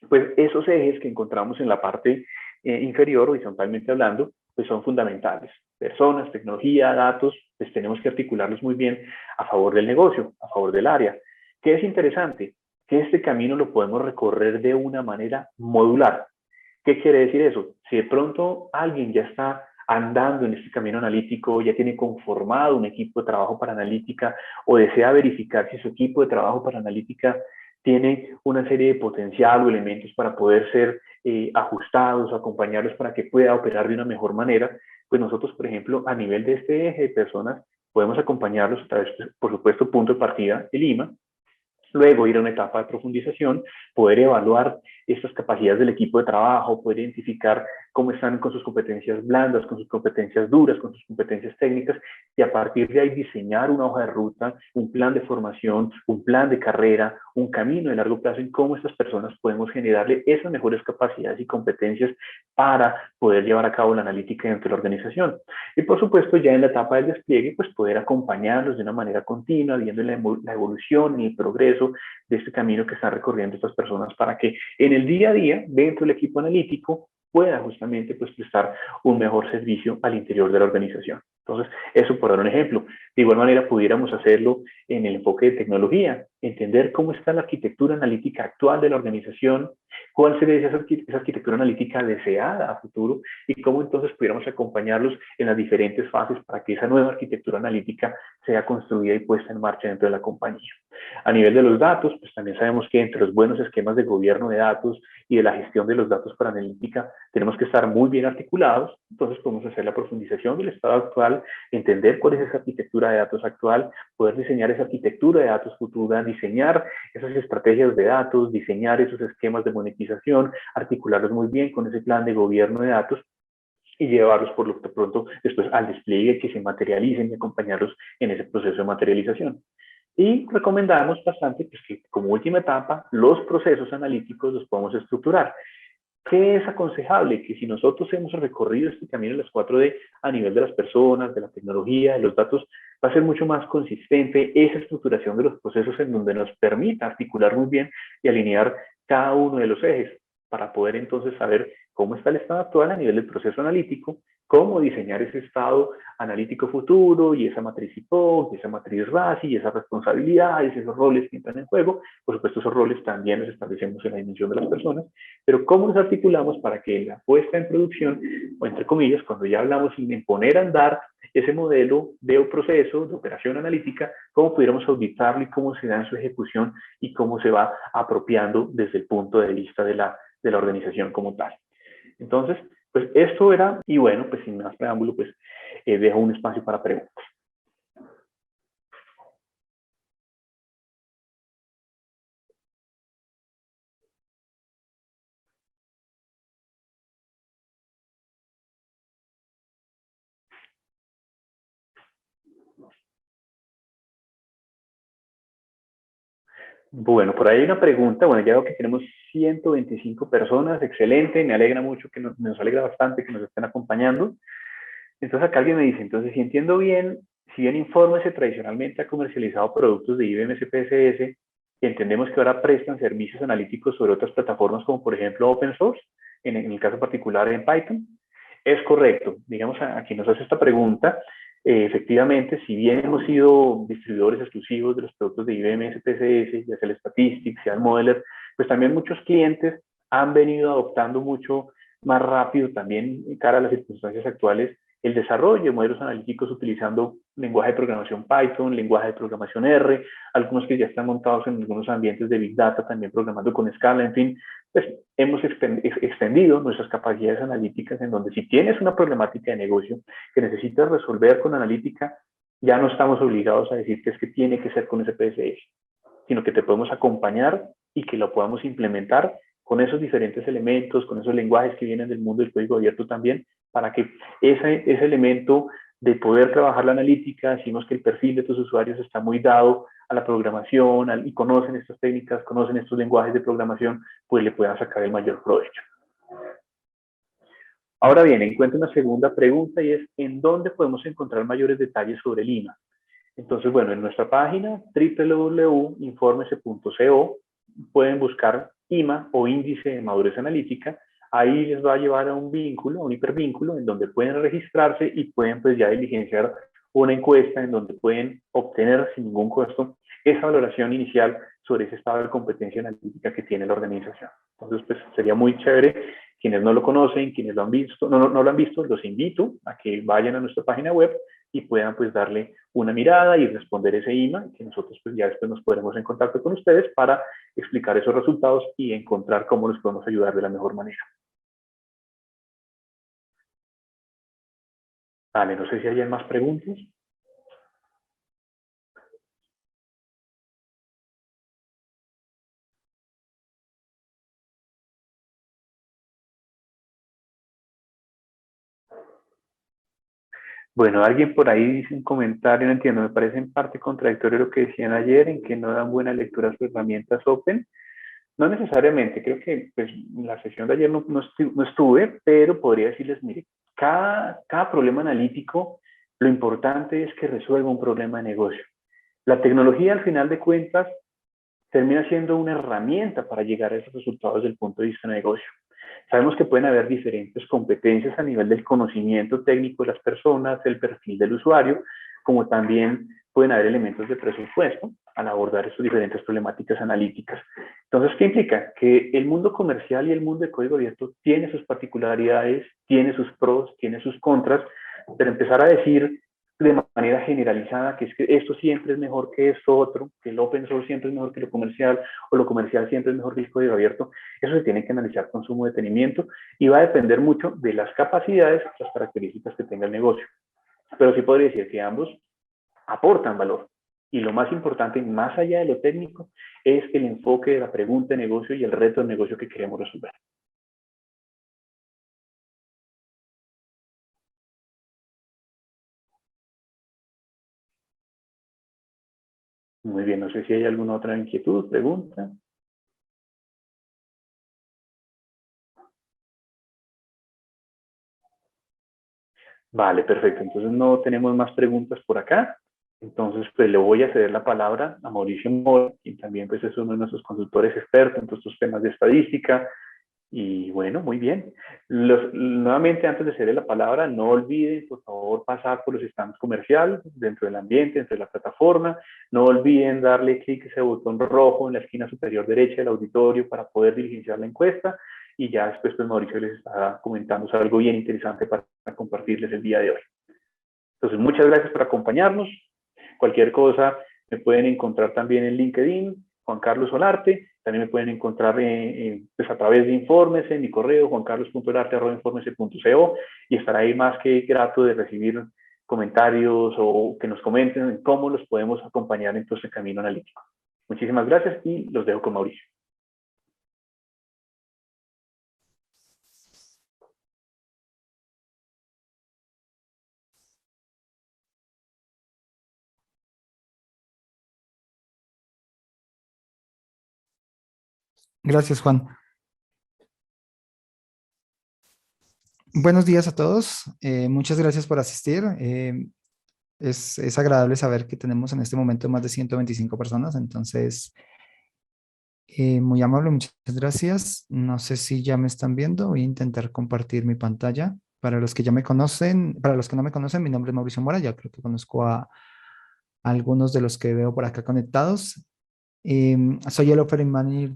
pues esos ejes que encontramos en la parte inferior, horizontalmente hablando, pues son fundamentales. Personas, tecnología, datos, pues tenemos que articularlos muy bien a favor del negocio, a favor del área. ¿Qué es interesante? Que este camino lo podemos recorrer de una manera modular. ¿Qué quiere decir eso? Si de pronto alguien ya está andando en este camino analítico, ya tiene conformado un equipo de trabajo para analítica o desea verificar si su equipo de trabajo para analítica tiene una serie de potencial o elementos para poder ser ajustados o acompañarlos para que pueda operar de una mejor manera, pues nosotros, por ejemplo, a nivel de este eje de personas, podemos acompañarlos a través, por supuesto, punto de partida, el IMA, luego ir a una etapa de profundización, poder evaluar estas capacidades del equipo de trabajo, poder identificar cómo están con sus competencias blandas, con sus competencias duras, con sus competencias técnicas, y a partir de ahí diseñar una hoja de ruta, un plan de formación, un plan de carrera, un camino de largo plazo en cómo estas personas podemos generarle esas mejores capacidades y competencias para poder llevar a cabo la analítica dentro de la organización. Y por supuesto, ya en la etapa del despliegue, pues poder acompañarlos de una manera continua, viendo la evolución y el progreso de este camino que están recorriendo estas personas para que en el día a día, dentro del equipo analítico, pueda justamente pues, prestar un mejor servicio al interior de la organización. Entonces, eso por dar un ejemplo. De igual manera, pudiéramos hacerlo en el enfoque de tecnología, entender cómo está la arquitectura analítica actual de la organización, cuál sería esa arquitectura analítica deseada a futuro y cómo entonces pudiéramos acompañarlos en las diferentes fases para que esa nueva arquitectura analítica sea construida y puesta en marcha dentro de la compañía. A nivel de los datos, pues también sabemos que entre los buenos esquemas de gobierno de datos y de la gestión de los datos para analítica tenemos que estar muy bien articulados, entonces podemos hacer la profundización del estado actual, entender cuál es esa arquitectura de datos actual, poder diseñar esa arquitectura de datos futura, diseñar esas estrategias de datos, diseñar esos esquemas de monetización, articularlos muy bien con ese plan de gobierno de datos y llevarlos por lo pronto después al despliegue, que se materialicen y acompañarlos en ese proceso de materialización. Y recomendamos bastante pues, que como última etapa los procesos analíticos los podemos estructurar. ¿Qué es aconsejable? Que si nosotros hemos recorrido este camino de las 4D a nivel de las personas, de la tecnología, de los datos, va a ser mucho más consistente esa estructuración de los procesos en donde nos permita articular muy bien y alinear cada uno de los ejes para poder entonces saber cómo está el estado actual a nivel del proceso analítico, cómo diseñar ese estado analítico futuro y esa matriz IPOC, y esa matriz RASI y esas responsabilidades, esos roles que entran en juego. Por supuesto, esos roles también los establecemos en la dimensión de las personas, pero cómo nos articulamos para que la puesta en producción, o entre comillas, cuando ya hablamos en poner a andar ese modelo de proceso, de operación analítica, cómo pudiéramos auditarlo y cómo se da en su ejecución y cómo se va apropiando desde el punto de vista de la organización como tal. Entonces, pues esto era, y bueno, pues sin más preámbulo, pues dejo un espacio para preguntas. Bueno, por ahí hay una pregunta. Bueno, ya veo que tenemos 125 personas. Excelente. Me alegra mucho nos alegra bastante que nos estén acompañando. Entonces acá alguien me dice, entonces si entiendo bien, si bien Infórmese tradicionalmente ha comercializado productos de IBM SPSS, y entendemos que ahora prestan servicios analíticos sobre otras plataformas como por ejemplo Open Source, en el caso particular en Python, es correcto. Digamos, a quien nos hace esta pregunta, efectivamente, si bien hemos sido distribuidores exclusivos de los productos de IBM SPSS, ya sea el Statistics, sea el Modeler, pues también muchos clientes han venido adoptando mucho más rápido también cara a las circunstancias actuales el desarrollo de modelos analíticos utilizando lenguaje de programación Python, lenguaje de programación R, algunos que ya están montados en algunos ambientes de Big Data, también programando con Scala, en fin, pues hemos extendido nuestras capacidades analíticas en donde si tienes una problemática de negocio que necesitas resolver con analítica, ya no estamos obligados a decir que es que tiene que ser con SPSS, sino que te podemos acompañar y que lo podamos implementar con esos diferentes elementos, con esos lenguajes que vienen del mundo del código abierto también, para que ese elemento de poder trabajar la analítica, decimos que el perfil de tus usuarios está muy dado a la programación y conocen estas técnicas, conocen estos lenguajes de programación, pues le puedan sacar el mayor provecho. Ahora bien, encuentro una segunda pregunta y es, ¿en dónde podemos encontrar mayores detalles sobre el IMA? Entonces, bueno, en nuestra página www.informese.co pueden buscar IMA o índice de madurez analítica. Ahí les va a llevar a un vínculo, a un hipervínculo, en donde pueden registrarse y pueden pues ya diligenciar una encuesta en donde pueden obtener sin ningún costo esa valoración inicial sobre ese estado de competencia analítica que tiene la organización. Entonces, pues sería muy chévere. Quienes no lo conocen, quienes lo han visto, no lo han visto, los invito a que vayan a nuestra página web y puedan pues darle una mirada y responder ese email, que nosotros pues ya después nos podremos en contacto con ustedes para explicar esos resultados y encontrar cómo los podemos ayudar de la mejor manera. Vale, no sé si hay más preguntas. Bueno, alguien por ahí dice un comentario, no entiendo, me parece en parte contradictorio lo que decían ayer, en que no dan buena lectura a sus herramientas Open. No necesariamente, creo que pues, la sesión de ayer no estuve, pero podría decirles, mire, cada problema analítico, lo importante es que resuelva un problema de negocio. La tecnología, al final de cuentas, termina siendo una herramienta para llegar a esos resultados desde el punto de vista de negocio. Sabemos que pueden haber diferentes competencias a nivel del conocimiento técnico de las personas, el perfil del usuario, como también pueden haber elementos de presupuesto al abordar estas diferentes problemáticas analíticas. Entonces, ¿qué implica? Que el mundo comercial y el mundo de código abierto tiene sus particularidades, tiene sus pros, tiene sus contras, pero empezar a decir de manera generalizada que es que esto siempre es mejor que esto otro, que el open source siempre es mejor que lo comercial o lo comercial siempre es mejor que el código abierto, eso se tiene que analizar con sumo detenimiento y va a depender mucho de las capacidades, las características que tenga el negocio. Pero sí podría decir que ambos aportan valor. Y lo más importante, más allá de lo técnico, es el enfoque de la pregunta de negocio y el reto de negocio que queremos resolver. Muy bien, no sé si hay alguna otra inquietud, pregunta. Vale, perfecto. Entonces no tenemos más preguntas por acá. Entonces, pues le voy a ceder la palabra a Mauricio Mora, quien también pues, es uno de nuestros consultores expertos en todos estos temas de estadística. Y bueno, muy bien. Nuevamente, antes de ceder la palabra, no olviden, por favor, pasar por los stands comerciales dentro del ambiente, dentro de la plataforma. No olviden darle clic a ese botón rojo en la esquina superior derecha del auditorio para poder diligenciar la encuesta. Y ya después, pues Mauricio les está comentando algo bien interesante para compartirles el día de hoy. Entonces, muchas gracias por acompañarnos. Cualquier cosa me pueden encontrar también en LinkedIn, Juan Carlos Solarte. También me pueden encontrar pues a través de informes en mi correo, juancarlos.olarte@informese.co, y estará ahí más que grato de recibir comentarios o que nos comenten en cómo los podemos acompañar en todo este camino analítico. Muchísimas gracias y los dejo con Mauricio. Gracias, Juan. Buenos días a todos. Muchas gracias por asistir. Es agradable saber que tenemos en este momento más de 125 personas, entonces, muy amable, muchas gracias. No sé si ya me están viendo. Voy a intentar compartir mi pantalla. Para los que ya me conocen, para los que no me conocen, mi nombre es Mauricio Mora. Ya creo que conozco a algunos de los que veo por acá conectados. Soy el Offering Manager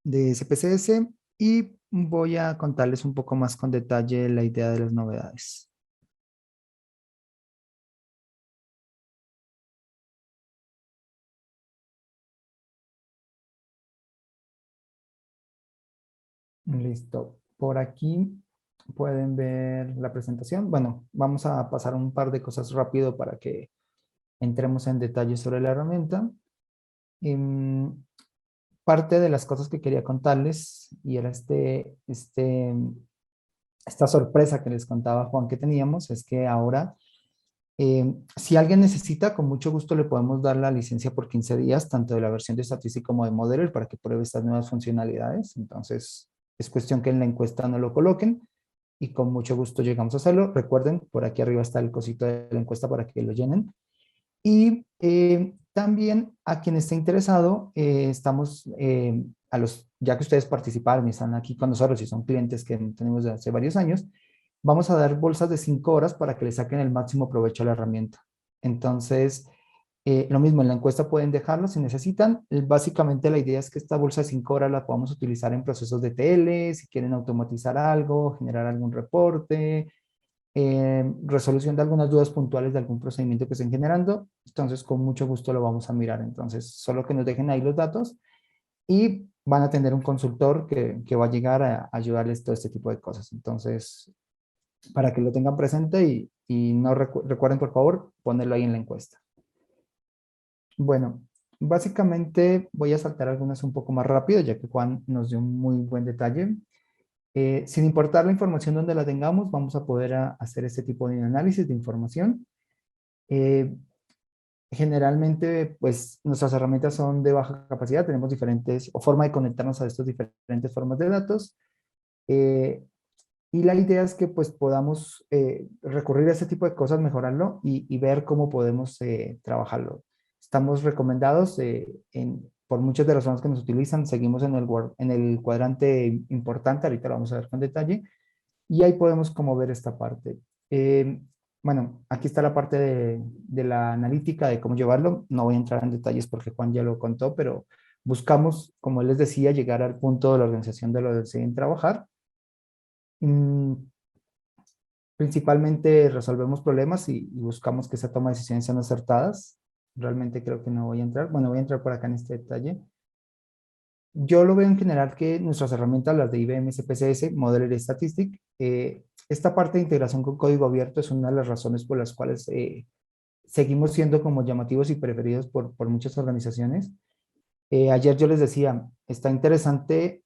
de SPSS y voy a contarles un poco más con detalle la idea de las novedades. Listo. Por aquí pueden ver la presentación. Bueno, vamos a pasar un par de cosas rápido para que entremos en detalle sobre la herramienta. Em, Parte de las cosas que quería contarles, y era esta sorpresa que les contaba Juan que teníamos, es que ahora, si alguien necesita, con mucho gusto le podemos dar la licencia por 15 días, tanto de la versión de Statistics como de Modeler, para que pruebe estas nuevas funcionalidades. Entonces, es cuestión que en la encuesta no lo coloquen y con mucho gusto llegamos a hacerlo. Recuerden, por aquí arriba está el cosito de la encuesta para que lo llenen. Y también a quien esté interesado, estamos, ya que ustedes participaron y están aquí con nosotros y son clientes que tenemos desde hace varios años, vamos a dar bolsas de 5 horas para que le saquen el máximo provecho a la herramienta. Entonces, lo mismo, en la encuesta pueden dejarlo si necesitan. Básicamente la idea es que esta bolsa de 5 horas la podamos utilizar en procesos de TL, si quieren automatizar algo, generar algún reporte, resolución de algunas dudas puntuales de algún procedimiento que estén generando. Entonces, con mucho gusto lo vamos a mirar. Entonces, solo que nos dejen ahí los datos y van a tener un consultor que va a llegar a ayudarles todo este tipo de cosas. Entonces, para que lo tengan presente y no recuerden, por favor, ponerlo ahí en la encuesta. Bueno, básicamente voy a saltar algunas un poco más rápido, ya que Juan nos dio un muy buen detalle. Sin importar la información donde la tengamos, vamos a poder hacer este tipo de análisis de información. Eh, Generalmente, pues nuestras herramientas son de baja capacidad, tenemos diferentes, o forma de conectarnos a estas diferentes formas de datos. Eh, y la idea es que pues podamos recurrir a este tipo de cosas, mejorarlo y ver cómo podemos trabajarlo. Estamos recomendados por muchas de las personas que nos utilizan, seguimos en el cuadrante importante, ahorita lo vamos a ver con detalle, y ahí podemos como ver esta parte. Eh, bueno, aquí está la parte de la analítica, de cómo llevarlo. No voy a entrar en detalles porque Juan ya lo contó, pero buscamos, como les decía, llegar al punto de la organización de lo que deseen trabajar. Mm, Principalmente resolvemos problemas y buscamos que esa toma de decisiones sean acertadas. Realmente creo que no voy a entrar. Bueno, voy a entrar por acá en este detalle. Yo lo veo en general que nuestras herramientas, las de IBM SPSS, Modeler y Statistic, esta parte de integración con código abierto es una de las razones por las cuales seguimos siendo como llamativos y preferidos por muchas organizaciones. Ayer yo les decía, está interesante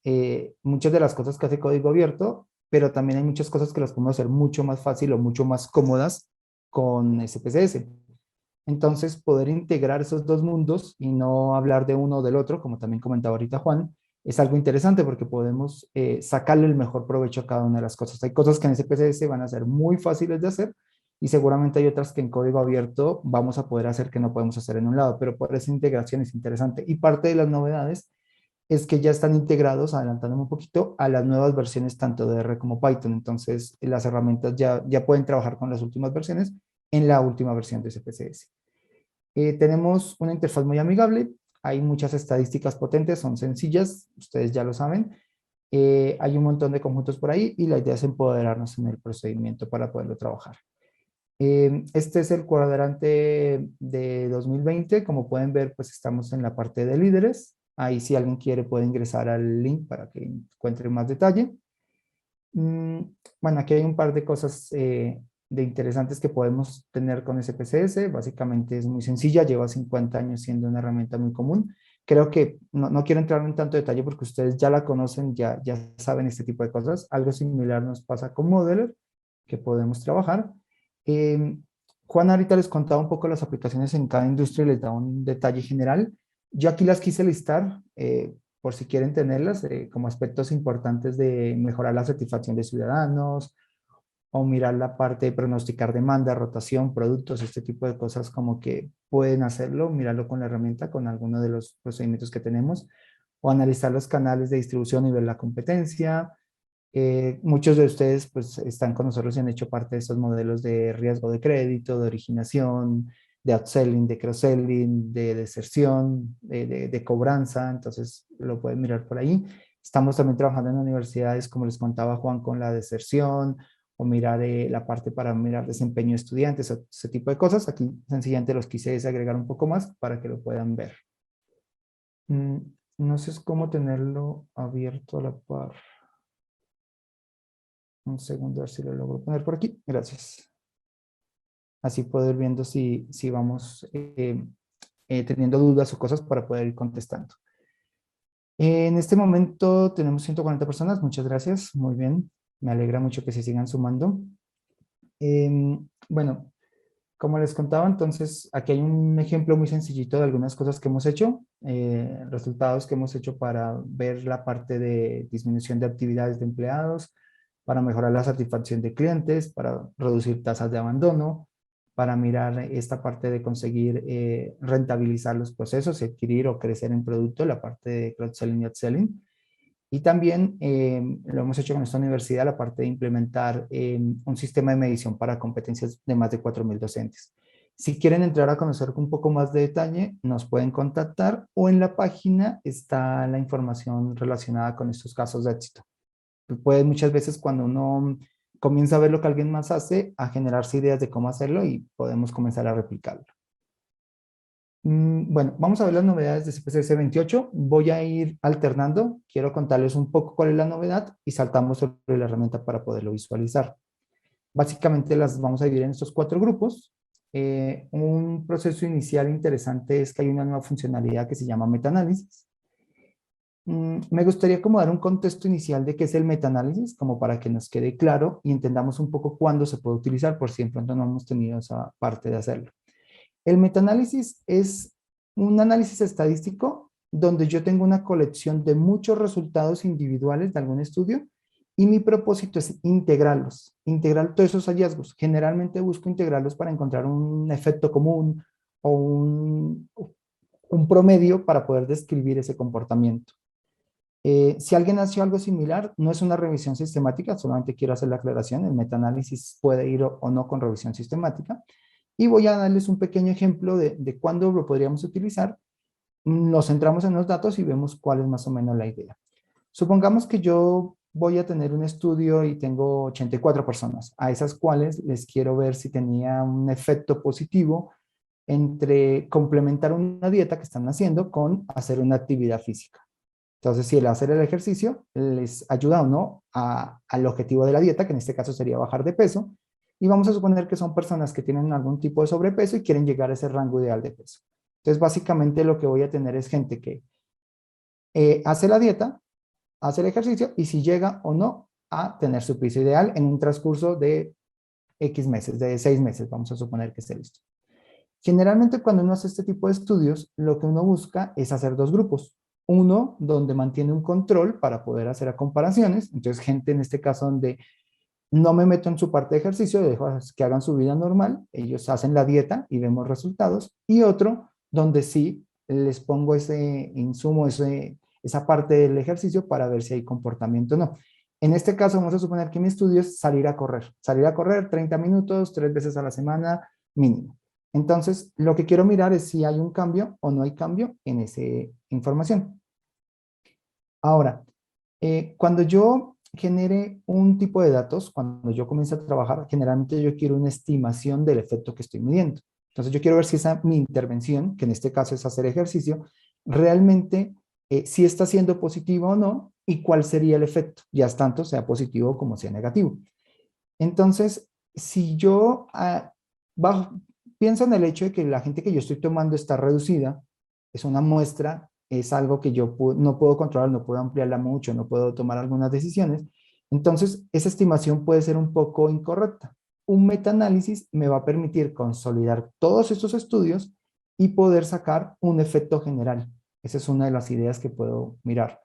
muchas de las cosas que hace código abierto, pero también hay muchas cosas que las podemos hacer mucho más fácil o mucho más cómodas con SPSS. Entonces, poder integrar esos dos mundos y no hablar de uno o del otro, como también comentaba ahorita Juan, es algo interesante porque podemos sacarle el mejor provecho a cada una de las cosas. Hay cosas que en SPSS van a ser muy fáciles de hacer y seguramente hay otras que en código abierto vamos a poder hacer que no podemos hacer en un lado, pero por esa integración es interesante. Y parte de las novedades es que ya están integrados, adelantándome un poquito, a las nuevas versiones tanto de R como Python. Entonces, las herramientas ya pueden trabajar con las últimas versiones en la última versión de SPSS. Tenemos una interfaz muy amigable, hay muchas estadísticas potentes, son sencillas, ustedes ya lo saben. Hay un montón de conjuntos por ahí y la idea es empoderarnos en el procedimiento para poderlo trabajar. Este es el cuadrante de 2020. Como pueden ver, pues estamos en la parte de líderes. Ahí si alguien quiere puede ingresar al link para que encuentre más detalle. Mm, bueno, aquí hay un par de cosas de interesantes que podemos tener con SPSS. Básicamente es muy sencilla, lleva 50 años siendo una herramienta muy común. Creo que no quiero entrar en tanto detalle porque ustedes ya la conocen, ya saben este tipo de cosas. Algo similar nos pasa con Modeler, que podemos trabajar. Eh, Juan ahorita les contaba un poco las aplicaciones en cada industria y les da un detalle general. Yo aquí las quise listar. por si quieren tenerlas como aspectos importantes de mejorar la satisfacción de ciudadanos o mirar la parte de pronosticar demanda, rotación, productos, este tipo de cosas como que pueden hacerlo, mirarlo con la herramienta, con alguno de los procedimientos que tenemos, o analizar los canales de distribución y ver la competencia. Muchos de ustedes pues están con nosotros y han hecho parte de estos modelos de riesgo de crédito, de originación, de upselling, de cross-selling, de deserción, de cobranza, entonces lo pueden mirar por ahí. Estamos también trabajando en universidades, como les contaba Juan, con la deserción, o mirar la parte para mirar desempeño de estudiantes, ese tipo de cosas. Aquí sencillamente los quise desagregar un poco más para que lo puedan ver. Mm, no sé cómo tenerlo abierto a la par. Un segundo, a ver si lo logro poner por aquí. Gracias. Así puedo ir viendo si vamos teniendo dudas o cosas para poder ir contestando. En este momento tenemos 140 personas. Muchas gracias. Muy bien. Me alegra mucho que se sigan sumando. Bueno, como les contaba, entonces aquí hay un ejemplo muy sencillito de algunas cosas que hemos hecho, resultados que hemos hecho para ver la parte de disminución de actividades de empleados, para mejorar la satisfacción de clientes, para reducir tasas de abandono, para mirar esta parte de conseguir rentabilizar los procesos, adquirir o crecer en producto, la parte de cross-selling y upselling. Y también lo hemos hecho con esta universidad, la parte de implementar un sistema de medición para competencias de más de 4.000 docentes. Si quieren entrar a conocer un poco más de detalle, nos pueden contactar o en la página está la información relacionada con estos casos de éxito. Puede muchas veces cuando uno comienza a ver lo que alguien más hace, a generarse ideas de cómo hacerlo y podemos comenzar a replicarlo. Bueno, vamos a ver las novedades de CPCS 28. Voy a ir alternando. Quiero contarles un poco cuál es la novedad y saltamos sobre la herramienta para poderlo visualizar. Básicamente las vamos a dividir en estos 4 grupos. Un proceso inicial interesante es que hay una nueva funcionalidad que se llama metaanálisis. Me gustaría como dar un contexto inicial de qué es el metaanálisis, como para que nos quede claro y entendamos un poco cuándo se puede utilizar, por si de pronto no hemos tenido esa parte de hacerlo. El metaanálisis es un análisis estadístico donde yo tengo una colección de muchos resultados individuales de algún estudio y mi propósito es integrarlos, integrar todos esos hallazgos. Generalmente busco integrarlos para encontrar un efecto común o un promedio para poder describir ese comportamiento. Si alguien hace algo similar, no es una revisión sistemática, solamente quiero hacer la aclaración, el metaanálisis puede ir o no con revisión sistemática. Y voy a darles un pequeño ejemplo de cuándo lo podríamos utilizar. Nos centramos en los datos y vemos cuál es más o menos la idea. Supongamos que yo voy a tener un estudio y tengo 84 personas, a esas cuales les quiero ver si tenía un efecto positivo entre complementar una dieta que están haciendo con hacer una actividad física. Entonces, si el hacer el ejercicio les ayuda o no al objetivo de la dieta, que en este caso sería bajar de peso, y vamos a suponer que son personas que tienen algún tipo de sobrepeso y quieren llegar a ese rango ideal de peso. Entonces, básicamente lo que voy a tener es gente que hace la dieta, hace el ejercicio y si llega o no a tener su peso ideal en un transcurso de X meses, de 6 meses, vamos a suponer que esté listo. Generalmente cuando uno hace este tipo de estudios, lo que uno busca es hacer 2 grupos. Uno donde mantiene un control para poder hacer comparaciones, entonces gente en este caso donde no me meto en su parte de ejercicio, dejo que hagan su vida normal, ellos hacen la dieta y vemos resultados, y otro donde sí les pongo ese insumo, esa parte del ejercicio para ver si hay comportamiento o no. En este caso vamos a suponer que mi estudio es salir a correr 30 minutos, 3 veces a la semana mínimo. Entonces, lo que quiero mirar es si hay un cambio o no hay cambio en esa información. Ahora, cuando yo genere un tipo de datos, cuando yo comienzo a trabajar, generalmente yo quiero una estimación del efecto que estoy midiendo. Entonces, yo quiero ver si esa mi intervención, que en este caso es hacer ejercicio, realmente si está siendo positiva o no y cuál sería el efecto, ya tanto sea positivo como sea negativo. Entonces, si yo pienso en el hecho de que la gente que yo estoy tomando está reducida, es una muestra, es algo que yo no puedo controlar, no puedo ampliarla mucho, no puedo tomar algunas decisiones, entonces esa estimación puede ser un poco incorrecta. Un metaanálisis me va a permitir consolidar todos estos estudios y poder sacar un efecto general. Esa es una de las ideas que puedo mirar.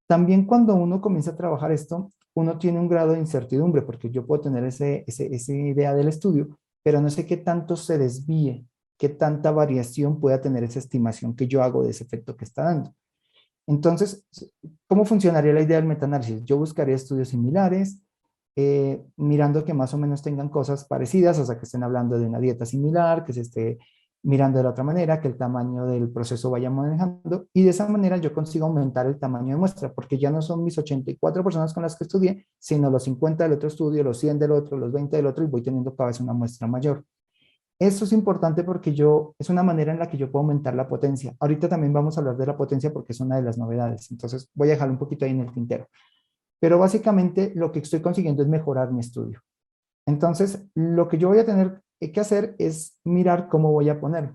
También cuando uno comienza a trabajar esto, uno tiene un grado de incertidumbre, porque yo puedo tener esa idea del estudio, pero no sé qué tanto se desvíe, qué tanta variación pueda tener esa estimación que yo hago de ese efecto que está dando. Entonces, ¿cómo funcionaría la idea del metaanálisis? Yo buscaría estudios similares, mirando que más o menos tengan cosas parecidas, o sea, que estén hablando de una dieta similar, que se esté mirando de la otra manera, que el tamaño del proceso vaya manejando, y de esa manera yo consigo aumentar el tamaño de muestra, porque ya no son mis 84 personas con las que estudié, sino los 50 del otro estudio, los 100 del otro, los 20 del otro, y voy teniendo cada vez una muestra mayor. Eso es importante porque es una manera en la que yo puedo aumentar la potencia. Ahorita también vamos a hablar de la potencia porque es una de las novedades, entonces voy a dejarlo un poquito ahí en el tintero. Pero básicamente lo que estoy consiguiendo es mejorar mi estudio. Entonces, lo que yo voy a tener que hacer es mirar cómo voy a poner.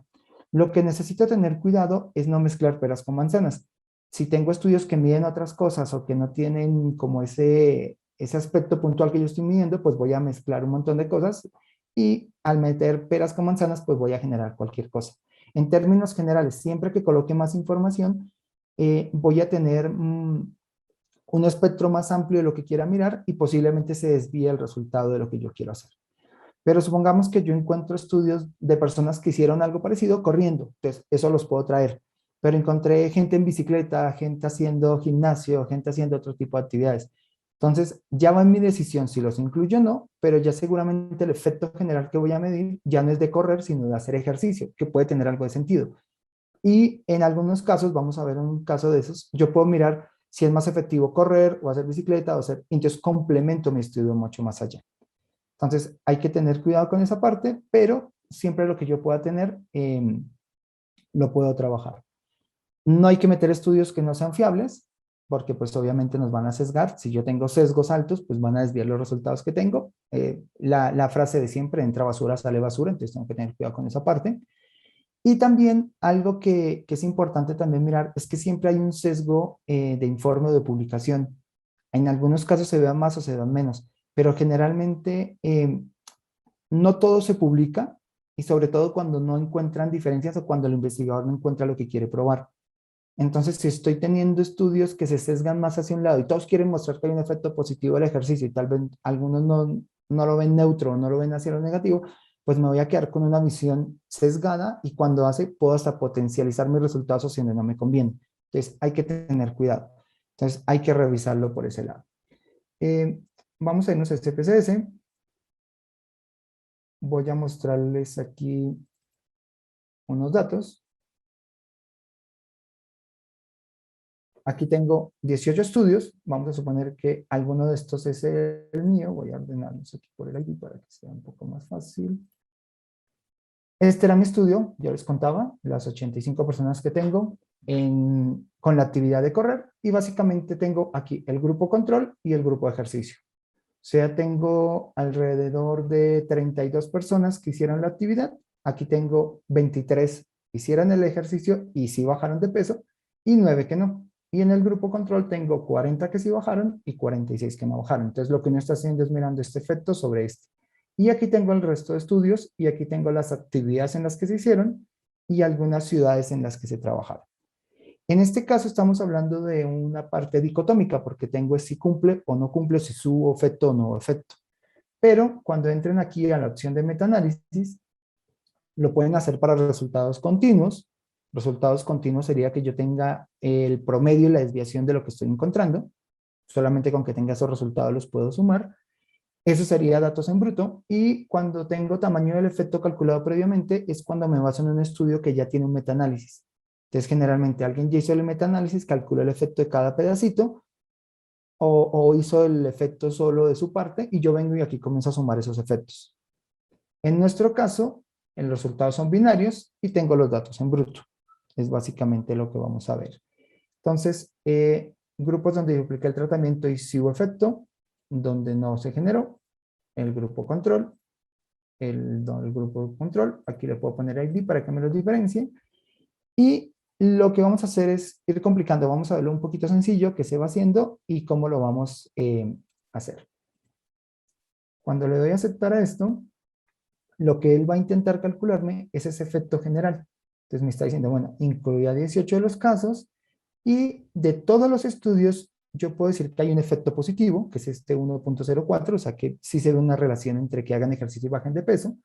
Lo que necesito tener cuidado es no mezclar peras con manzanas. Si tengo estudios que miden otras cosas o que no tienen como ese aspecto puntual que yo estoy midiendo, pues voy a mezclar un montón de cosas y al meter peras con manzanas, pues voy a generar cualquier cosa. En términos generales, siempre que coloque más información, voy a tener un espectro más amplio de lo que quiera mirar y posiblemente se desvíe el resultado de lo que yo quiero hacer. Pero supongamos que yo encuentro estudios de personas que hicieron algo parecido corriendo, entonces eso los puedo traer. Pero encontré gente en bicicleta, gente haciendo gimnasio, gente haciendo otro tipo de actividades. Entonces ya va en mi decisión si los incluyo o no, pero ya seguramente el efecto general que voy a medir ya no es de correr, sino de hacer ejercicio, que puede tener algo de sentido. Y en algunos casos, vamos a ver un caso de esos, yo puedo mirar si es más efectivo correr o hacer bicicleta o hacer, entonces complemento mi estudio mucho más allá. Entonces hay que tener cuidado con esa parte, pero siempre lo que yo pueda tener, lo puedo trabajar. No hay que meter estudios que no sean fiables, porque pues obviamente nos van a sesgar. Si yo tengo sesgos altos, pues van a desviar los resultados que tengo. La frase de siempre, entra basura, sale basura, entonces tengo que tener cuidado con esa parte. Y también algo que es importante también mirar es que siempre hay un sesgo de informe o de publicación. En algunos casos se vean más o se vean menos, pero generalmente no todo se publica y sobre todo cuando no encuentran diferencias o cuando el investigador no encuentra lo que quiere probar. Entonces, si estoy teniendo estudios que se sesgan más hacia un lado y todos quieren mostrar que hay un efecto positivo del ejercicio y tal vez algunos no lo ven neutro o no lo ven hacia lo negativo, pues me voy a quedar con una visión sesgada y cuando puedo hasta potencializar mis resultados hacia donde no me conviene. Entonces, hay que tener cuidado. Entonces, hay que revisarlo por ese lado. Eh, Vamos a irnos a este PCS. Voy a mostrarles aquí unos datos. Aquí tengo 18 estudios. Vamos a suponer que alguno de estos es el mío. Voy a ordenarlos aquí por el ID para que sea un poco más fácil. Este era mi estudio, ya les contaba, las 85 personas que tengo con la actividad de correr. Y básicamente tengo aquí el grupo control y el grupo de ejercicio. O sea, tengo alrededor de 32 personas que hicieron la actividad. Aquí tengo 23 que hicieron el ejercicio y sí bajaron de peso y 9 que no. Y en el grupo control tengo 40 que sí bajaron y 46 que no bajaron. Entonces lo que uno está haciendo es mirando este efecto sobre este. Y aquí tengo el resto de estudios y aquí tengo las actividades en las que se hicieron y algunas ciudades en las que se trabajaron. En este caso estamos hablando de una parte dicotómica porque tengo si cumple o no cumple, si subo efecto o no efecto. Pero cuando entren aquí a la opción de metaanálisis, lo pueden hacer para resultados continuos. Resultados continuos sería que yo tenga el promedio y la desviación de lo que estoy encontrando. Solamente con que tenga esos resultados los puedo sumar. Eso sería datos en bruto. Y cuando tengo tamaño del efecto calculado previamente, es cuando me baso en un estudio que ya tiene un metaanálisis. Entonces, generalmente alguien ya hizo el metaanálisis, calculó el efecto de cada pedacito o hizo el efecto solo de su parte y yo vengo y aquí comienzo a sumar esos efectos. En nuestro caso, los resultados son binarios y tengo los datos en bruto. Es básicamente lo que vamos a ver. Entonces, grupos donde dupliqué el tratamiento y sí hubo efecto, donde no se generó, el grupo control, el grupo control, aquí le puedo poner ID para que me los diferencie. Y lo que vamos a hacer es ir complicando, vamos a verlo un poquito sencillo, qué se va haciendo y cómo lo vamos a hacer. Cuando le doy a aceptar a esto, lo que él va a intentar calcularme es ese efecto general. Entonces me está diciendo, bueno, incluía 18 de los casos y de todos los estudios yo puedo decir que hay un efecto positivo, que es este 1.04, o sea que sí se ve una relación entre que hagan ejercicio y bajen de peso.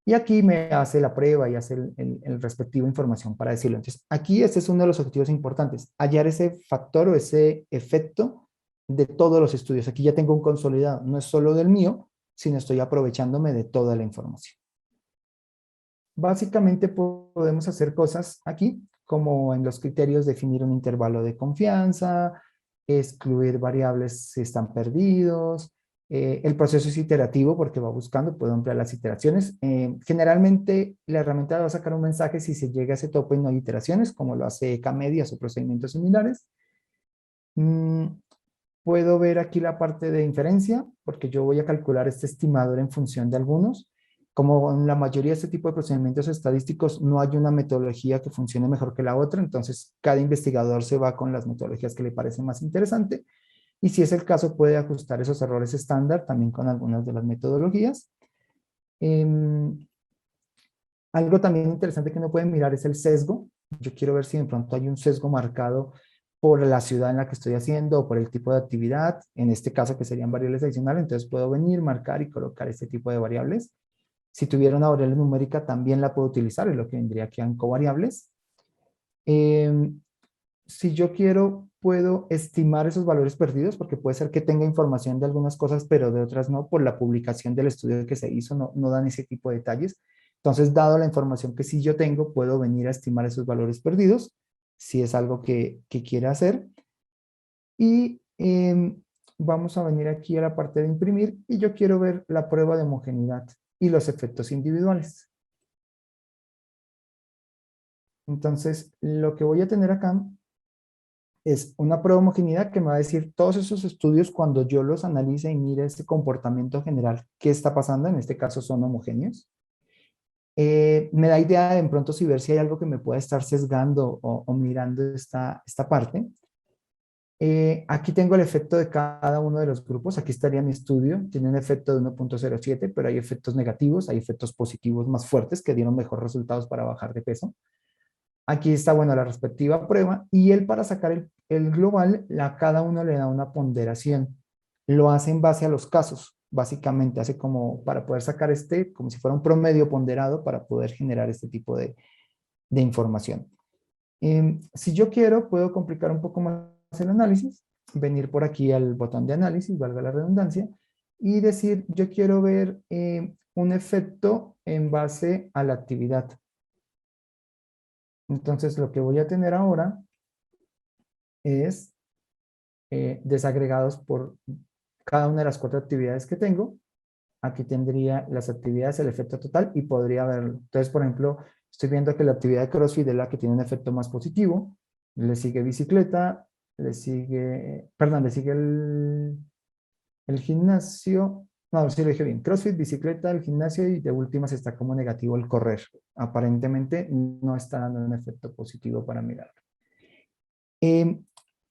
Y aquí me hace la prueba y hace el respectivo información para decirlo. Entonces, aquí este es uno de los objetivos importantes, hallar ese factor o ese efecto de todos los estudios. Aquí ya tengo un consolidado, no es solo del mío, sino estoy aprovechándome de toda la información. Básicamente podemos hacer cosas aquí, como en los criterios definir un intervalo de confianza, excluir variables si están perdidos. El proceso es iterativo porque va buscando, puedo ampliar las iteraciones. Generalmente la herramienta va a sacar un mensaje si se llega a ese tope y no hay iteraciones, como lo hace Kmedias o procedimientos similares. Puedo ver aquí la parte de inferencia, porque yo voy a calcular este estimador en función de algunos. Como en la mayoría de este tipo de procedimientos estadísticos no hay una metodología que funcione mejor que la otra, entonces cada investigador se va con las metodologías que le parecen más interesante. Y si es el caso, puede ajustar esos errores estándar también con algunas de las metodologías. Algo también interesante que uno puede mirar es el sesgo. Yo quiero ver si de pronto hay un sesgo marcado por la ciudad en la que estoy haciendo o por el tipo de actividad, en este caso que serían variables adicionales, entonces puedo venir, marcar y colocar este tipo de variables. Si tuviera una variable numérica también la puedo utilizar, es lo que vendría aquí en covariables. Si yo quiero, puedo estimar esos valores perdidos, porque puede ser que tenga información de algunas cosas, pero de otras no, por la publicación del estudio que se hizo, no dan ese tipo de detalles. Entonces, dado la información que sí yo tengo, puedo venir a estimar esos valores perdidos, si es algo que quiera hacer. Y vamos a venir aquí a la parte de imprimir, y yo quiero ver la prueba de homogeneidad y los efectos individuales. Entonces, lo que voy a tener acá es una prueba de homogeneidad que me va a decir todos esos estudios cuando yo los analice y mire este comportamiento general, qué está pasando, en este caso son homogéneos. Me da idea de pronto si ver si hay algo que me pueda estar sesgando o mirando esta parte. Aquí tengo el efecto de cada uno de los grupos, aquí estaría mi estudio, tiene un efecto de 1.07, pero hay efectos negativos, hay efectos positivos más fuertes que dieron mejores resultados para bajar de peso. Aquí está, bueno, la respectiva prueba y él para sacar el global, cada uno le da una ponderación. Lo hace en base a los casos, básicamente hace como para poder sacar como si fuera un promedio ponderado para poder generar este tipo de información. Si yo quiero, puedo complicar un poco más el análisis, venir por aquí al botón de análisis, valga la redundancia, y decir, yo quiero ver un efecto en base a la actividad. Entonces, lo que voy a tener ahora es desagregados por cada una de las 4 actividades que tengo. Aquí tendría las actividades, el efecto total y podría verlo. Entonces, por ejemplo, estoy viendo que la actividad de CrossFit es la que tiene un efecto más positivo. Le sigue bicicleta, le sigue, perdón, le sigue el gimnasio. No, sí lo dije bien. CrossFit, bicicleta, el gimnasio y de últimas está como negativo el correr. Aparentemente no está dando un efecto positivo para mirar.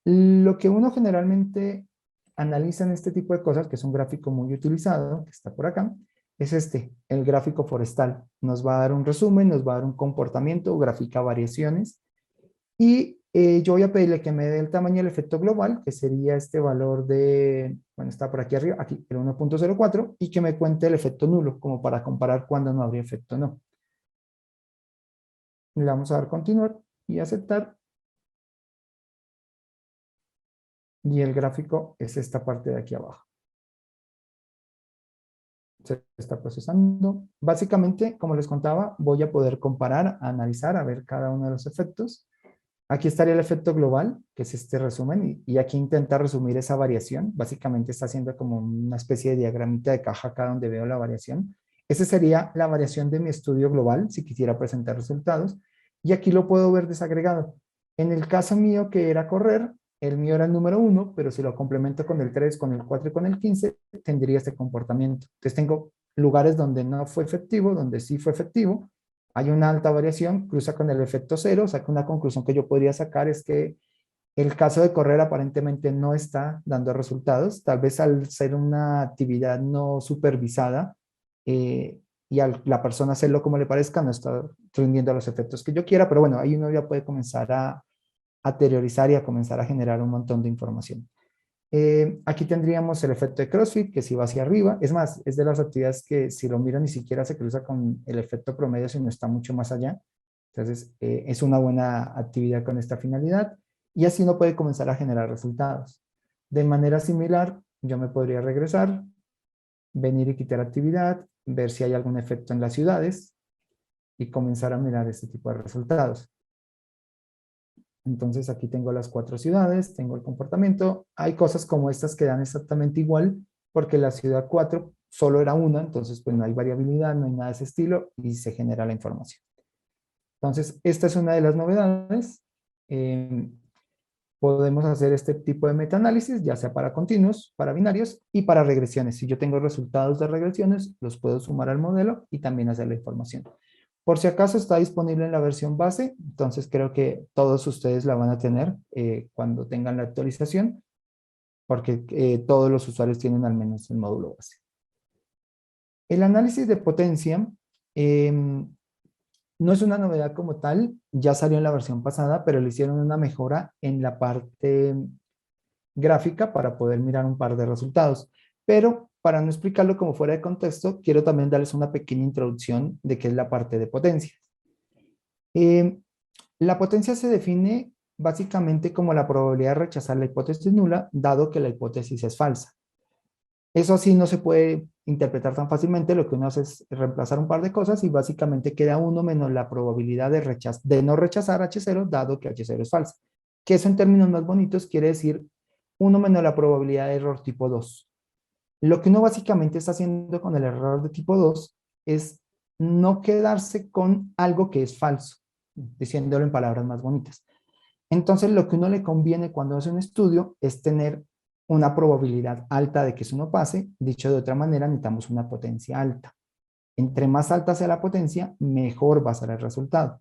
Lo que uno generalmente analiza en este tipo de cosas, que es un gráfico muy utilizado, que está por acá, es el gráfico forestal. Nos va a dar un resumen, nos va a dar un comportamiento, grafica variaciones, y yo voy a pedirle que me dé el tamaño del efecto global, que sería este valor de, bueno, está por aquí arriba, aquí, el 1.04, y que me cuente el efecto nulo, como para comparar cuándo no habría efecto no. Le vamos a dar continuar y aceptar. Y el gráfico es esta parte de aquí abajo. Se está procesando. Básicamente, como les contaba, voy a poder comparar, analizar, a ver cada uno de los efectos. Aquí estaría el efecto global, que es este resumen, y aquí intenta resumir esa variación. Básicamente está haciendo como una especie de diagramita de caja acá donde veo la variación. Esa sería la variación de mi estudio global, si quisiera presentar resultados. Y aquí lo puedo ver desagregado. En el caso mío, que era correr, el mío era el número 1, pero si lo complemento con el 3, con el 4 y con el 15, tendría este comportamiento. Entonces tengo lugares donde no fue efectivo, donde sí fue efectivo, hay una alta variación, cruza con el efecto cero, o sea que una conclusión que yo podría sacar es que el caso de correr aparentemente no está dando resultados, tal vez al ser una actividad no supervisada, y a la persona hacerlo como le parezca, no está rindiendo los efectos que yo quiera, pero bueno, ahí uno ya puede comenzar a teorizar y a comenzar a generar un montón de información. Aquí tendríamos el efecto de CrossFit, que si va hacia arriba, es más, es de las actividades que si lo miro ni siquiera se cruza con el efecto promedio, sino está mucho más allá. Entonces, es una buena actividad con esta finalidad y así uno puede comenzar a generar resultados. De manera similar, yo me podría regresar, venir y quitar actividad, ver si hay algún efecto en las ciudades y comenzar a mirar este tipo de resultados. Entonces aquí tengo las 4 ciudades, tengo el comportamiento. Hay cosas como estas que dan exactamente igual, porque la ciudad 4 solo era una, entonces pues no hay variabilidad, no hay nada de ese estilo y se genera la información. Entonces, esta es una de las novedades. Podemos hacer este tipo de metaanálisis, ya sea para continuos, para binarios y para regresiones. Si yo tengo resultados de regresiones, los puedo sumar al modelo y también hacer la información. Por si acaso está disponible en la versión base, entonces creo que todos ustedes la van a tener cuando tengan la actualización, porque todos los usuarios tienen al menos el módulo base. El análisis de potencia no es una novedad como tal, ya salió en la versión pasada, pero le hicieron una mejora en la parte gráfica para poder mirar un par de resultados. Pero para no explicarlo como fuera de contexto, quiero también darles una pequeña introducción de qué es la parte de potencia. La potencia se define básicamente como la probabilidad de rechazar la hipótesis nula, dado que la hipótesis es falsa. Eso así no se puede interpretar tan fácilmente, lo que uno hace es reemplazar un par de cosas y básicamente queda 1 menos la probabilidad de no rechazar H0, dado que H0 es falsa. Que eso en términos más bonitos quiere decir 1 menos la probabilidad de error tipo 2. Lo que uno básicamente está haciendo con el error de tipo 2 es no quedarse con algo que es falso, diciéndolo en palabras más bonitas. Entonces, lo que uno le conviene cuando hace un estudio es tener una probabilidad alta de que eso no pase. Dicho de otra manera, necesitamos una potencia alta. Entre más alta sea la potencia, mejor va a ser el resultado.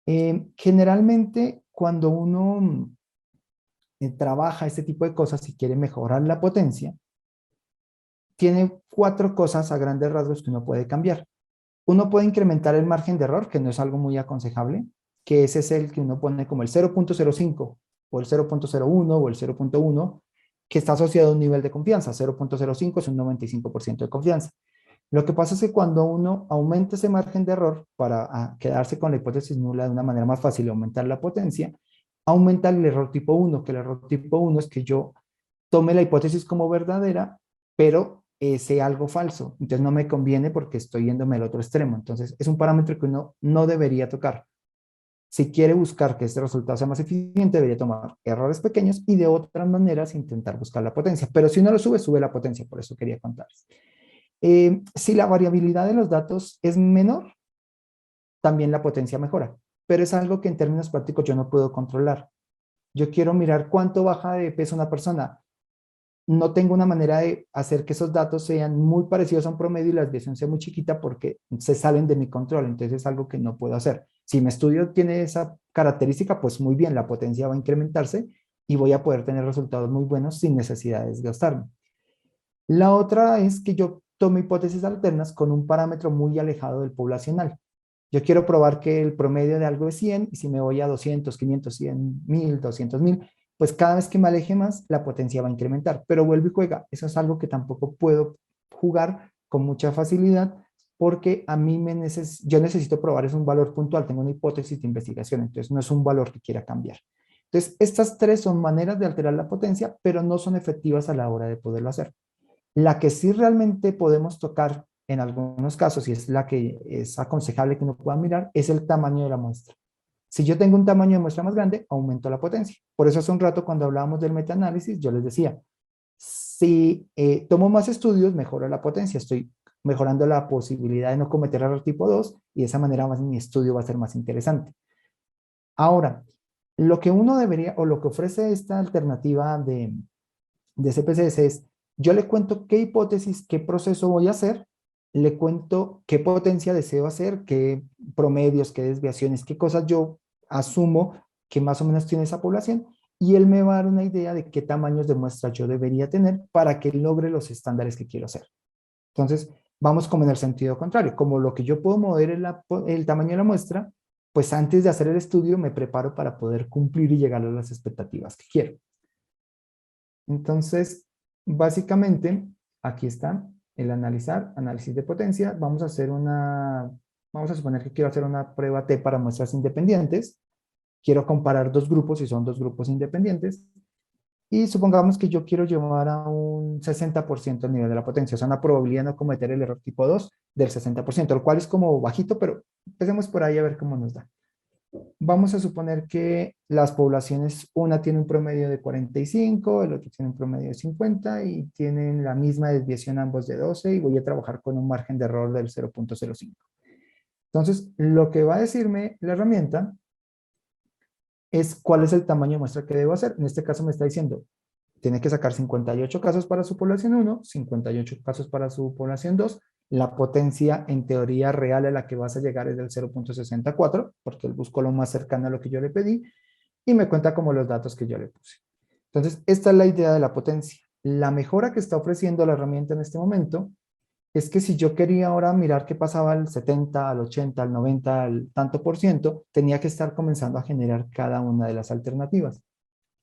Generalmente, cuando uno trabaja este tipo de cosas y quiere mejorar la potencia, tiene 4 cosas a grandes rasgos que uno puede cambiar. Uno puede incrementar el margen de error, que no es algo muy aconsejable, que ese es el que uno pone como el 0.05 o el 0.01 o el 0.1, que está asociado a un nivel de confianza. 0.05 es un 95% de confianza. Lo que pasa es que cuando uno aumenta ese margen de error para quedarse con la hipótesis nula de una manera más fácil y aumentar la potencia, aumenta el error tipo 1, que el error tipo 1 es que yo tome la hipótesis como verdadera, pero sea algo falso. Entonces no me conviene porque estoy yéndome al otro extremo. Entonces es un parámetro que uno no debería tocar. Si quiere buscar que este resultado sea más eficiente, debería tomar errores pequeños y de otras maneras intentar buscar la potencia. Pero si uno lo sube, sube la potencia. Por eso quería contarles. Si la variabilidad de los datos es menor, también la potencia mejora. Pero es algo que en términos prácticos yo no puedo controlar. Yo quiero mirar cuánto baja de peso una persona. No tengo una manera de hacer que esos datos sean muy parecidos a un promedio y la desviación sea muy chiquita porque se salen de mi control. Entonces es algo que no puedo hacer. Si mi estudio tiene esa característica, pues muy bien, la potencia va a incrementarse y voy a poder tener resultados muy buenos sin necesidad de desgastarme. La otra es que yo tome hipótesis alternas con un parámetro muy alejado del poblacional. Yo quiero probar que el promedio de algo es 100 y si me voy a 200, 500, 100, 1000, 200,000, pues cada vez que me aleje más, la potencia va a incrementar. Pero vuelve y juega. Eso es algo que tampoco puedo jugar con mucha facilidad porque a mí yo necesito probar es un valor puntual. Tengo una hipótesis de investigación, entonces no es un valor que quiera cambiar. Entonces, estas 3 son maneras de alterar la potencia, pero no son efectivas a la hora de poderlo hacer. La que sí realmente podemos tocar en algunos casos, y es la que es aconsejable que uno pueda mirar, es el tamaño de la muestra. Si yo tengo un tamaño de muestra más grande, aumento la potencia. Por eso hace un rato cuando hablábamos del metaanálisis, yo les decía, si tomo más estudios, mejoro la potencia. Estoy mejorando la posibilidad de no cometer error tipo 2 y de esa manera más mi estudio va a ser más interesante. Ahora, lo que uno debería, o lo que ofrece esta alternativa de CPCS es, yo le cuento qué hipótesis, qué proceso voy a hacer, le cuento qué potencia deseo hacer, qué promedios, qué desviaciones, qué cosas yo asumo que más o menos tiene esa población, y él me va a dar una idea de qué tamaños de muestra yo debería tener para que logre los estándares que quiero hacer. Entonces, Vamos como en el sentido contrario, como lo que yo puedo mover el tamaño de la muestra, pues antes de hacer el estudio me preparo para poder cumplir y llegar a las expectativas que quiero. Entonces, básicamente, aquí está el analizar, análisis de potencia. Vamos a suponer que quiero hacer una prueba T para muestras independientes. Quiero comparar dos grupos, si son dos grupos independientes. Y supongamos que yo quiero llevar a un 60% el nivel de la potencia, o sea, una probabilidad de no cometer el error tipo 2 del 60%, lo cual es como bajito, pero empecemos por ahí a ver cómo nos da. Vamos a suponer que las poblaciones, una tiene un promedio de 45, el otro tiene un promedio de 50 y tienen la misma desviación ambos de 12 y voy a trabajar con un margen de error del 0.05. Entonces, lo que va a decirme la herramienta es cuál es el tamaño de muestra que debo hacer. En este caso me está diciendo, tiene que sacar 58 casos para su población 1, 58 casos para su población 2. La potencia en teoría real a la que vas a llegar es del 0.64, porque él buscó lo más cercano a lo que yo le pedí, y me cuenta como los datos que yo le puse. Entonces, esta es la idea de la potencia. La mejora que está ofreciendo la herramienta en este momento es que si yo quería ahora mirar qué pasaba al 70, al 80, al 90, al tanto por ciento, tenía que estar comenzando a generar cada una de las alternativas.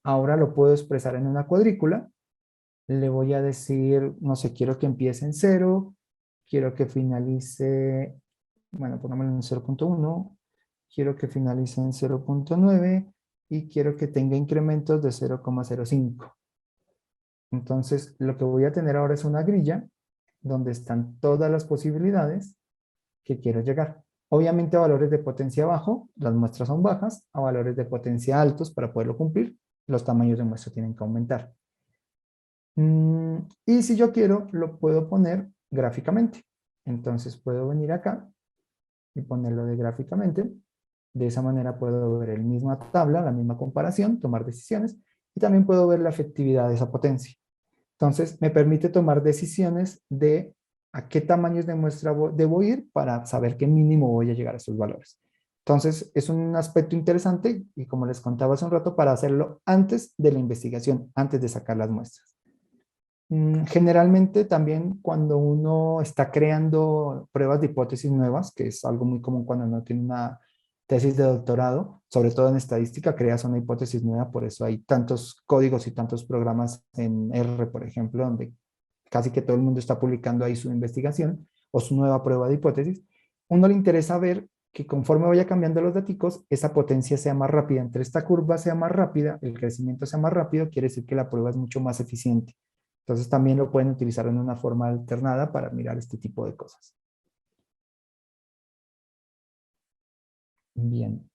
Ahora lo puedo expresar en una cuadrícula. Le voy a decir, no sé, quiero que empiece en 0, quiero que finalice, bueno, pongámoslo en 0.1, quiero que finalice en 0.9 y quiero que tenga incrementos de 0.05. Entonces, lo que voy a tener ahora es una grilla donde están todas las posibilidades que quiero llegar. Obviamente a valores de potencia bajo, las muestras son bajas, a valores de potencia altos para poderlo cumplir, los tamaños de muestra tienen que aumentar. Y si yo quiero, lo puedo poner gráficamente. Entonces puedo venir acá y ponerlo de gráficamente. De esa manera puedo ver la misma tabla, la misma comparación, tomar decisiones y también puedo ver la efectividad de esa potencia. Entonces me permite tomar decisiones de a qué tamaños de muestra debo ir para saber qué mínimo voy a llegar a esos valores. Entonces es un aspecto interesante y como les contaba hace un rato, para hacerlo antes de la investigación, antes de sacar las muestras. Generalmente también cuando uno está creando pruebas de hipótesis nuevas, que es algo muy común cuando uno tiene una tesis de doctorado, sobre todo en estadística, creas una hipótesis nueva, por eso hay tantos códigos y tantos programas en R, por ejemplo, donde casi que todo el mundo está publicando ahí su investigación o su nueva prueba de hipótesis. Uno le interesa ver que conforme vaya cambiando los datos, esa potencia sea más rápida. Entre esta curva sea más rápida, el crecimiento sea más rápido, quiere decir que la prueba es mucho más eficiente. Entonces también lo pueden utilizar en una forma alternada para mirar este tipo de cosas. Bien.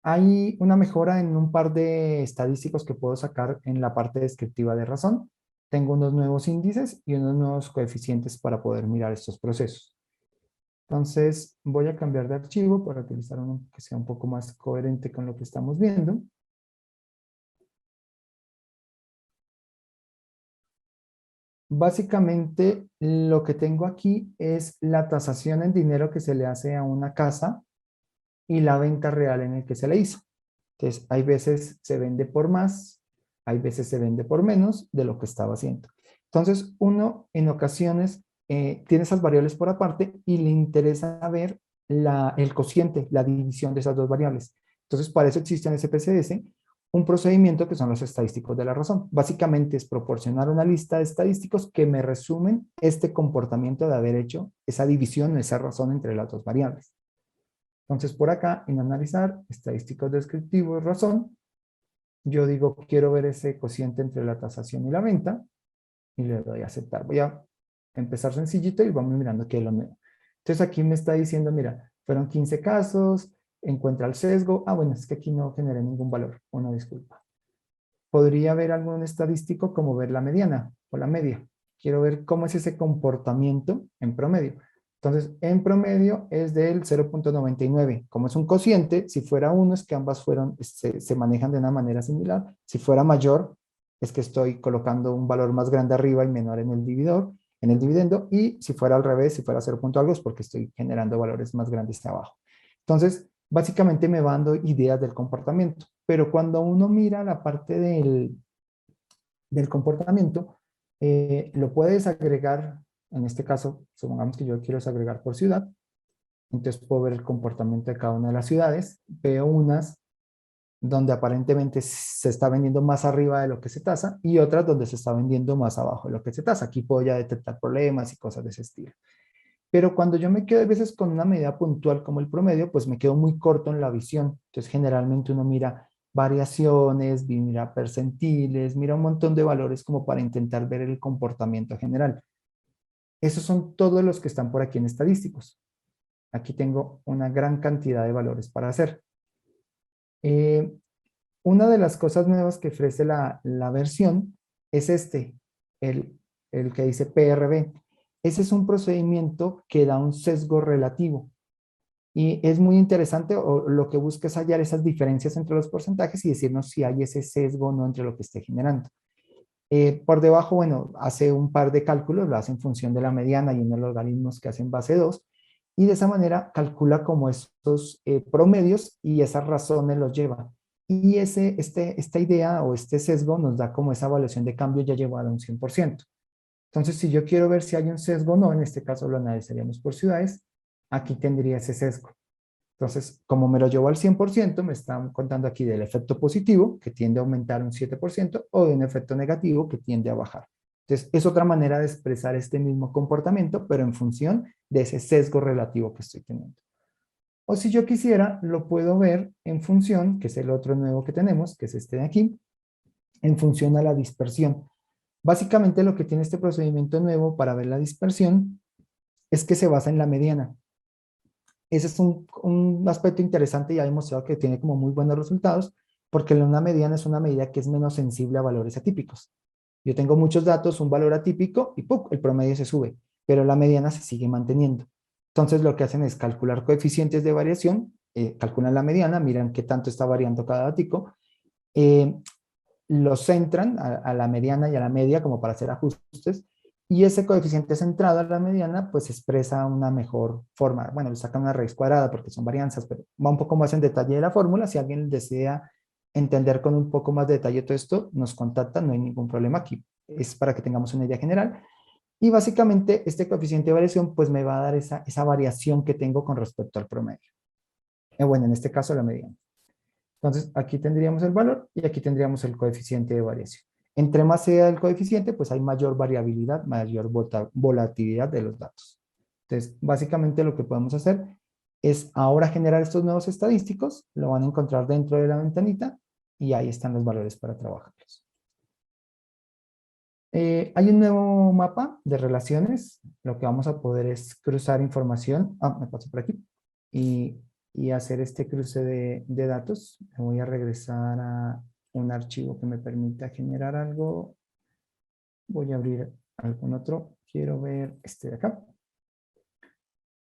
Hay una mejora en un par de estadísticos que puedo sacar en la parte descriptiva de razón. Tengo unos nuevos índices y unos nuevos coeficientes para poder mirar estos procesos. Entonces voy a cambiar de archivo para utilizar uno que sea un poco más coherente con lo que estamos viendo. Básicamente, lo que tengo aquí es la tasación en dinero que se le hace a una casa y la venta real en el que se le hizo. Entonces, hay veces se vende por más, hay veces se vende por menos de lo que estaba haciendo. Entonces, uno en ocasiones tiene esas variables por aparte y le interesa ver el cociente, la división de esas dos variables. Entonces, para eso existe en SPSS un procedimiento que son los estadísticos de la razón. Básicamente es proporcionar una lista de estadísticos que me resumen este comportamiento de haber hecho esa división, esa razón entre las dos variables. Entonces, por acá, en analizar, estadísticos descriptivos, razón, yo digo, quiero ver ese cociente entre la tasación y la venta, y le doy a aceptar. Voy a empezar sencillito y vamos mirando qué es lo nuevo. Entonces, aquí me está diciendo, mira, fueron 15 casos, encuentra el sesgo. Ah, bueno, es que aquí no generé ningún valor, una disculpa. Podría ver algún estadístico como ver la mediana o la media. Quiero ver cómo es ese comportamiento en promedio. Entonces, en promedio es del 0.99. Como es un cociente, si fuera 1 es que ambas se manejan de una manera similar. Si fuera mayor, es que estoy colocando un valor más grande arriba y menor en el dividendo. Y si fuera al revés, si fuera 0. Algo, es porque estoy generando valores más grandes abajo. Entonces, básicamente me va dando ideas del comportamiento. Pero cuando uno mira la parte del comportamiento, Lo puedes agregar, en este caso, supongamos que yo quiero desagregar por ciudad, entonces puedo ver el comportamiento de cada una de las ciudades, veo unas donde aparentemente se está vendiendo más arriba de lo que se tasa y otras donde se está vendiendo más abajo de lo que se tasa. Aquí puedo ya detectar problemas y cosas de ese estilo. Pero cuando yo me quedo a veces con una medida puntual como el promedio, pues me quedo muy corto en la visión. Entonces generalmente uno mira variaciones, mira percentiles, mira un montón de valores como para intentar ver el comportamiento general. Esos son todos los que están por aquí en estadísticos. Aquí tengo una gran cantidad de valores para hacer. Eh, una de las cosas nuevas que ofrece la versión es el, el que dice PRB. Ese es un procedimiento que da un sesgo relativo. Y es muy interesante, o lo que busca es hallar esas diferencias entre los porcentajes y decirnos si hay ese sesgo o no entre lo que esté generando. Por debajo, bueno, hace un par de cálculos, lo hace en función de la mediana y uno de los algoritmos que hacen base 2 y de esa manera calcula como estos promedios y esas razones los lleva. Y esta idea o este sesgo nos da como esa evaluación de cambio ya llevada a un 100%. Entonces, si yo quiero ver si hay un sesgo o no, en este caso lo analizaríamos por ciudades, aquí tendría ese sesgo. Entonces, como me lo llevo al 100%, me están contando aquí del efecto positivo, que tiende a aumentar un 7%, o de un efecto negativo, que tiende a bajar. Entonces, es otra manera de expresar este mismo comportamiento, pero en función de ese sesgo relativo que estoy teniendo. O si yo quisiera, lo puedo ver en función, que es el otro nuevo que tenemos, que es este de aquí, en función a la dispersión. Básicamente lo que tiene este procedimiento nuevo para ver la dispersión es que se basa en la mediana. Ese es un aspecto interesante y ha demostrado que tiene como muy buenos resultados, porque una mediana es una medida que es menos sensible a valores atípicos. Yo tengo muchos datos, un valor atípico y ¡pum!, el promedio se sube, pero la mediana se sigue manteniendo. Entonces lo que hacen es calcular coeficientes de variación, calculan la mediana, miran qué tanto está variando cada datico, eh, los centran a la mediana y a la media como para hacer ajustes, y ese coeficiente centrado a la mediana pues expresa una mejor forma. Bueno, le sacan una raíz cuadrada porque son varianzas, pero va un poco más en detalle de la fórmula. Si alguien desea entender con un poco más de detalle todo esto, nos contacta, no hay ningún problema aquí. Es para que tengamos una idea general. Y básicamente este coeficiente de variación pues me va a dar esa variación que tengo con respecto al promedio. Bueno, en este caso la mediana. Entonces, aquí tendríamos el valor y aquí tendríamos el coeficiente de variación. Entre más sea el coeficiente, pues hay mayor variabilidad, mayor volatilidad de los datos. Entonces, básicamente lo que podemos hacer es ahora generar estos nuevos estadísticos, lo van a encontrar dentro de la ventanita y ahí están los valores para trabajarlos. Hay un nuevo mapa de relaciones. Lo que vamos a poder es cruzar información. Me paso por aquí. Y, y hacer este cruce de datos. Me voy a regresar a un archivo que me permita generar algo. Voy a abrir algún otro. Quiero ver este de acá.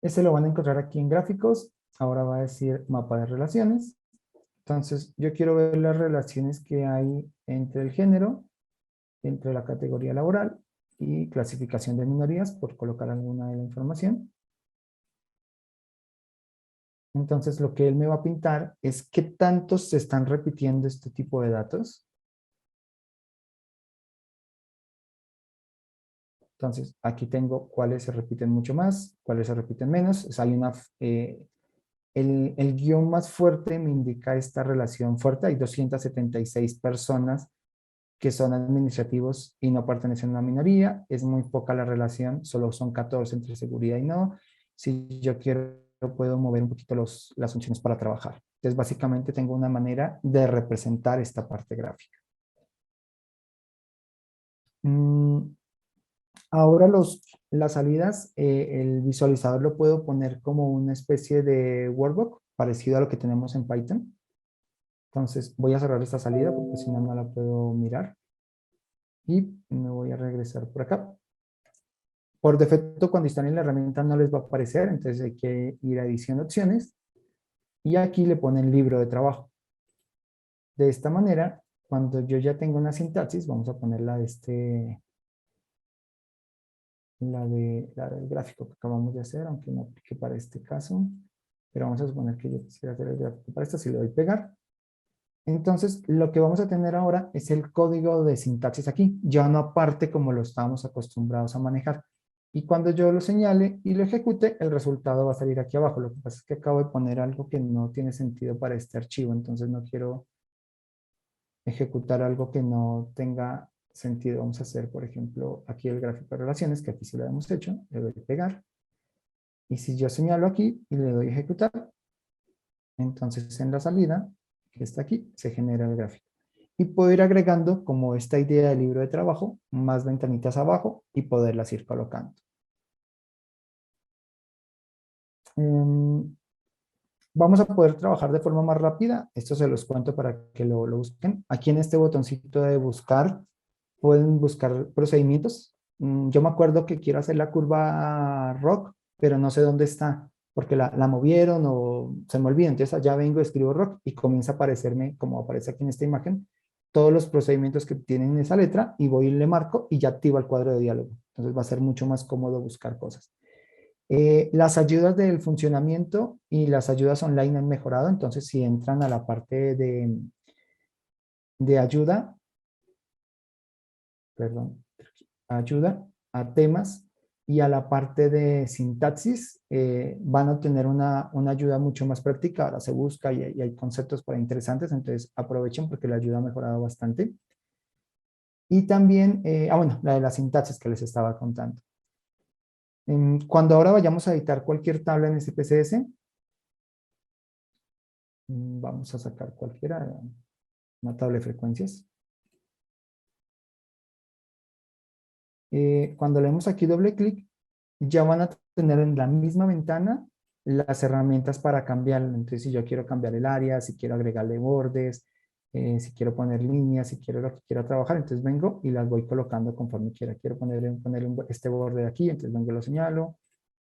Este lo van a encontrar aquí en gráficos. Ahora va a decir mapa de relaciones. Entonces, yo quiero ver las relaciones que hay entre el género, entre la categoría laboral y clasificación de minorías, por colocar alguna de la información. Entonces, lo que él me va a pintar es qué tantos se están repitiendo este tipo de datos. Entonces, aquí tengo cuáles se repiten mucho más, cuáles se repiten menos. O sea, hay el guión más fuerte me indica esta relación fuerte. Hay 276 personas que son administrativos y no pertenecen a una minoría. Es muy poca la relación, solo son 14 entre seguridad y no. Si yo quiero, puedo mover un poquito las funciones para trabajar. Entonces, básicamente tengo una manera de representar esta parte gráfica. Ahora las salidas, el visualizador lo puedo poner como una especie de workbook parecido a lo que tenemos en Python. Entonces voy a cerrar esta salida porque si no, no la puedo mirar. Y me voy a regresar por acá. Por defecto, cuando están en la herramienta no les va a aparecer, entonces hay que ir a edición opciones y aquí le ponen libro de trabajo. De esta manera, cuando yo ya tengo una sintaxis, vamos a poner la del gráfico que acabamos de hacer, aunque no aplique para este caso, pero vamos a suponer que yo quisiera hacer el gráfico para esto, si le doy pegar, Entonces, lo que vamos a tener ahora es el código de sintaxis aquí, ya no aparte como lo estábamos acostumbrados a manejar. Y cuando yo lo señale y lo ejecute, el resultado va a salir aquí abajo. Lo que pasa es que acabo de poner algo que no tiene sentido para este archivo, entonces no quiero ejecutar algo que no tenga sentido. Vamos a hacer, por ejemplo, aquí el gráfico de relaciones, que aquí sí lo hemos hecho. Le doy a pegar. Y si yo señalo aquí y le doy a ejecutar, entonces en la salida, que está aquí, se genera el gráfico. Y puedo ir agregando, como esta idea del libro de trabajo, más ventanitas abajo y poderlas ir colocando. Vamos a poder trabajar de forma más rápida. Esto se los cuento para que lo busquen. Aquí en este botoncito de buscar, pueden buscar procedimientos. Yo me acuerdo que quiero hacer la curva rock, pero no sé dónde está, porque la movieron o se me olvida. Entonces allá vengo, escribo rock y comienza a aparecerme, como aparece aquí en esta imagen, todos los procedimientos que tienen esa letra y voy y le marco y ya activa el cuadro de diálogo. Entonces va a ser mucho más cómodo buscar cosas. Las ayudas del funcionamiento y las ayudas online han mejorado, entonces si entran a la parte de ayuda, perdón, ayuda a temas y a la parte de sintaxis, van a obtener una ayuda mucho más práctica. Ahora se busca y hay conceptos para interesantes, entonces aprovechen porque la ayuda ha mejorado bastante. Y también, bueno, la de la sintaxis que les estaba contando. Cuando ahora vayamos a editar cualquier tabla en SPSS, vamos a sacar cualquiera, una tabla de frecuencias. Cuando le damos aquí doble clic, ya van a tener en la misma ventana las herramientas para cambiarlo. Entonces, si yo quiero cambiar el área, si quiero agregarle bordes, si quiero poner líneas, si quiero lo que quiera trabajar, entonces vengo y las voy colocando conforme quiera. Quiero ponerle este borde de aquí, entonces vengo y lo señalo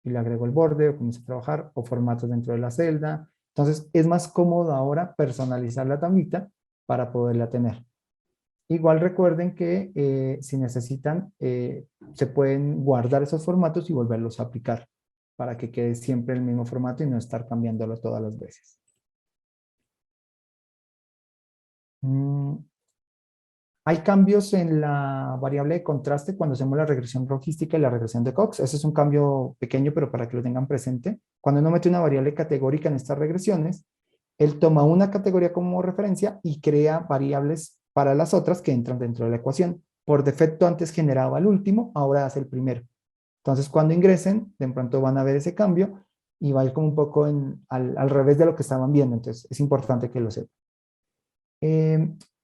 y le agrego el borde o comienzo a trabajar, o formatos dentro de la celda. Entonces, es más cómodo ahora personalizar la tablita para poderla tener. Igual recuerden que si necesitan, se pueden guardar esos formatos y volverlos a aplicar para que quede siempre el mismo formato y no estar cambiándolo todas las veces. Hay cambios en la variable de contraste cuando hacemos la regresión logística y la regresión de Cox. Ese es un cambio pequeño, pero para que lo tengan presente. Cuando uno mete una variable categórica en estas regresiones, él toma una categoría como referencia y crea variables para las otras que entran dentro de la ecuación. Por defecto antes generaba el último, ahora hace el primero. Entonces cuando ingresen, de pronto van a ver ese cambio y va a ir como un poco al revés de lo que estaban viendo. Entonces es importante que lo sepan.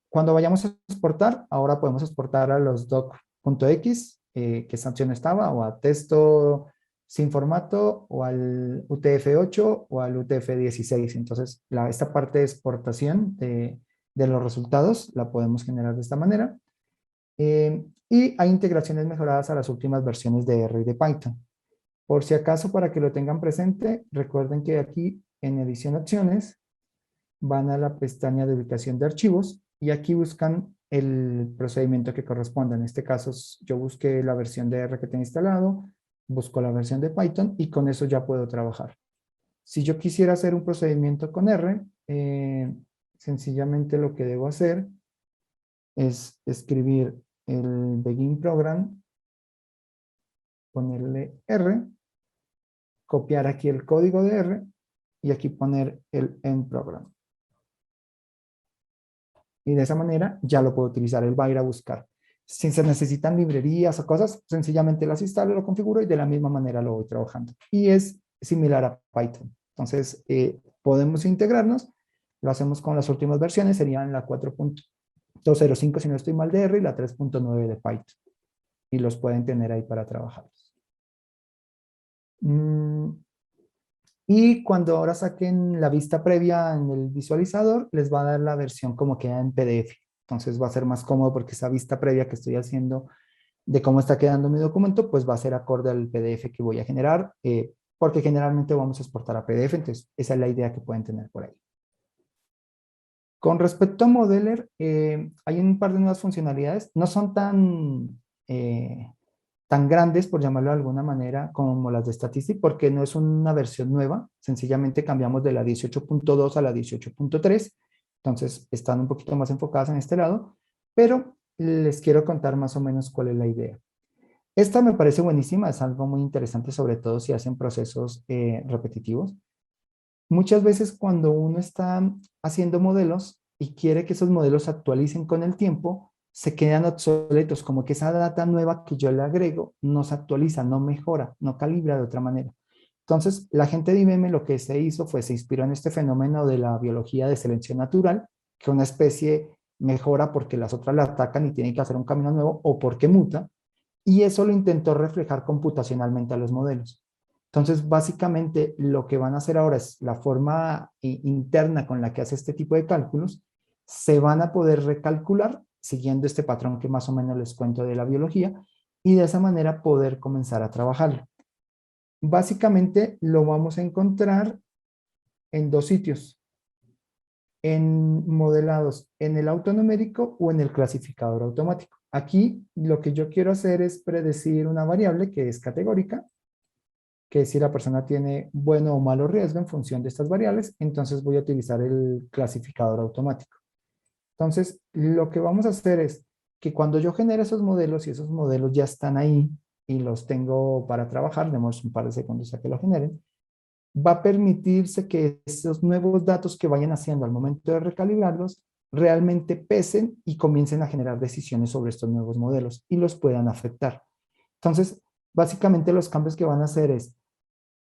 Cuando vayamos a exportar, ahora podemos exportar a los doc.x, que esa opción estaba, o a texto sin formato, o al UTF-8 o al UTF-16. Entonces, esta parte de exportación de los resultados la podemos generar de esta manera. Y hay integraciones mejoradas a las últimas versiones de R y de Python. Por si acaso, para que lo tengan presente, recuerden que aquí en edición opciones, van a la pestaña de ubicación de archivos y aquí buscan el procedimiento que corresponda. En este caso, yo busqué la versión de R que tengo instalado, busco la versión de Python y con eso ya puedo trabajar. Si yo quisiera hacer un procedimiento con R, sencillamente lo que debo hacer es escribir el begin program, ponerle R, copiar aquí el código de R y aquí poner el end program. Y de esa manera ya lo puedo utilizar, él va a ir a buscar. Si se necesitan librerías o cosas, sencillamente las instalo, lo configuro y de la misma manera lo voy trabajando. Y es similar a Python. Entonces, podemos integrarnos, lo hacemos con las últimas versiones, serían la 4.205 si no estoy mal de R y la 3.9 de Python. Y los pueden tener ahí para trabajarlos. Y cuando ahora saquen la vista previa en el visualizador, les va a dar la versión como queda en PDF. Entonces va a ser más cómodo porque esa vista previa que estoy haciendo de cómo está quedando mi documento, pues va a ser acorde al PDF que voy a generar, porque generalmente vamos a exportar a PDF, entonces esa es la idea que pueden tener por ahí. Con respecto a Modeler, hay un par de nuevas funcionalidades, no son tan grandes, por llamarlo de alguna manera, como las de Statistic, porque no es una versión nueva, sencillamente cambiamos de la 18.2 a la 18.3, Entonces, están un poquito más enfocadas en este lado, pero les quiero contar más o menos cuál es la idea. Esta me parece buenísima, es algo muy interesante, sobre todo si hacen procesos repetitivos. Muchas veces cuando uno está haciendo modelos y quiere que esos modelos se actualicen con el tiempo, se quedan obsoletos, como que esa data nueva que yo le agrego no se actualiza, no mejora, no calibra de otra manera. Entonces, la gente de IBM lo que se hizo fue, se inspiró en este fenómeno de la biología de selección natural, que una especie mejora porque las otras la atacan y tienen que hacer un camino nuevo o porque muta, y eso lo intentó reflejar computacionalmente a los modelos. Entonces, básicamente, lo que van a hacer ahora es la forma interna con la que hace este tipo de cálculos, se van a poder recalcular siguiendo este patrón que más o menos les cuento de la biología, y de esa manera poder comenzar a trabajarlo. Básicamente, lo vamos a encontrar en dos sitios, en modelados en el autonumérico o en el clasificador automático. Aquí lo que yo quiero hacer es predecir una variable que es categórica, que es si la persona tiene bueno o malo riesgo en función de estas variables, entonces voy a utilizar el clasificador automático. Entonces, lo que vamos a hacer es que cuando yo genere esos modelos y esos modelos ya están ahí y los tengo para trabajar, demos un par de segundos a que lo generen, va a permitirse que esos nuevos datos que vayan haciendo al momento de recalibrarlos realmente pesen y comiencen a generar decisiones sobre estos nuevos modelos y los puedan afectar. Entonces, básicamente los cambios que van a hacer es,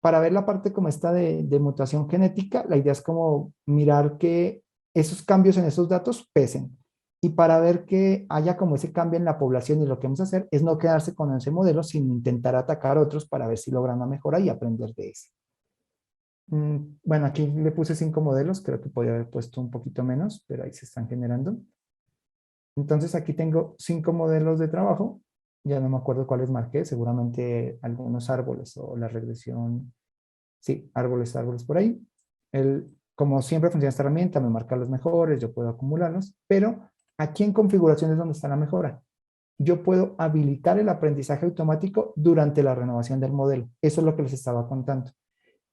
para ver la parte como esta de mutación genética, la idea es como mirar que esos cambios en esos datos pesen. Y para ver que haya como ese cambio en la población y lo que vamos a hacer es no quedarse con ese modelo, sino intentar atacar otros para ver si logran una mejora y aprender de ese. Bueno, aquí le puse 5 modelos, creo que podría haber puesto un poquito menos, pero ahí se están generando. Entonces aquí tengo 5 modelos de trabajo, ya no me acuerdo cuáles marqué, seguramente algunos árboles o la regresión, sí, árboles por ahí. Como siempre funciona esta herramienta, me marca los mejores, yo puedo acumularlos, pero aquí en configuración es donde está la mejora. Yo puedo habilitar el aprendizaje automático durante la renovación del modelo. Eso es lo que les estaba contando.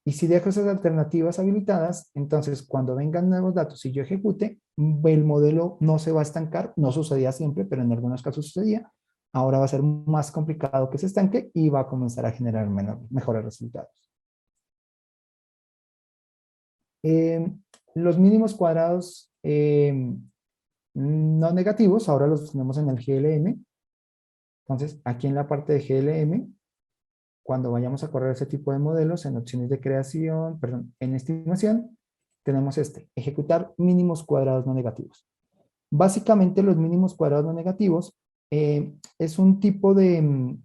Y si dejo esas alternativas habilitadas, entonces cuando vengan nuevos datos y yo ejecute, el modelo no se va a estancar, no sucedía siempre, pero en algunos casos sucedía. Ahora va a ser más complicado que se estanque y va a comenzar a generar mejores resultados. Eh, los mínimos cuadrados no negativos, ahora los tenemos en el GLM. Entonces, aquí en la parte de GLM, cuando vayamos a correr ese tipo de modelos, en opciones de creación, perdón, en estimación, tenemos ejecutar mínimos cuadrados no negativos. Básicamente los mínimos cuadrados no negativos es un tipo de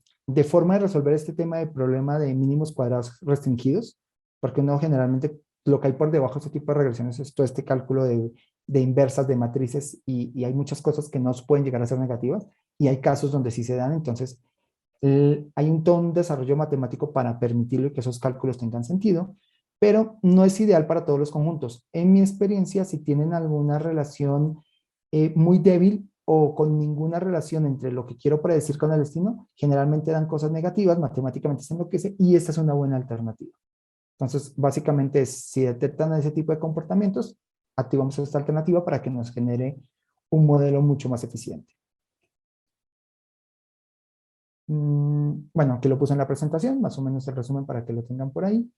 forma de resolver este tema de problema de mínimos cuadrados restringidos, porque uno generalmente lo que hay por debajo de este tipo de regresiones es todo este cálculo de inversas, de matrices, y hay muchas cosas que no pueden llegar a ser negativas, y hay casos donde sí se dan, entonces hay todo un desarrollo matemático para permitirle que esos cálculos tengan sentido, pero no es ideal para todos los conjuntos. En mi experiencia, si tienen alguna relación muy débil o con ninguna relación entre lo que quiero predecir con el destino, generalmente dan cosas negativas, matemáticamente se enloquece y esta es una buena alternativa. Entonces, básicamente, si detectan ese tipo de comportamientos, activamos esta alternativa para que nos genere un modelo mucho más eficiente. Bueno, aquí lo puse en la presentación, más o menos el resumen para que lo tengan por ahí.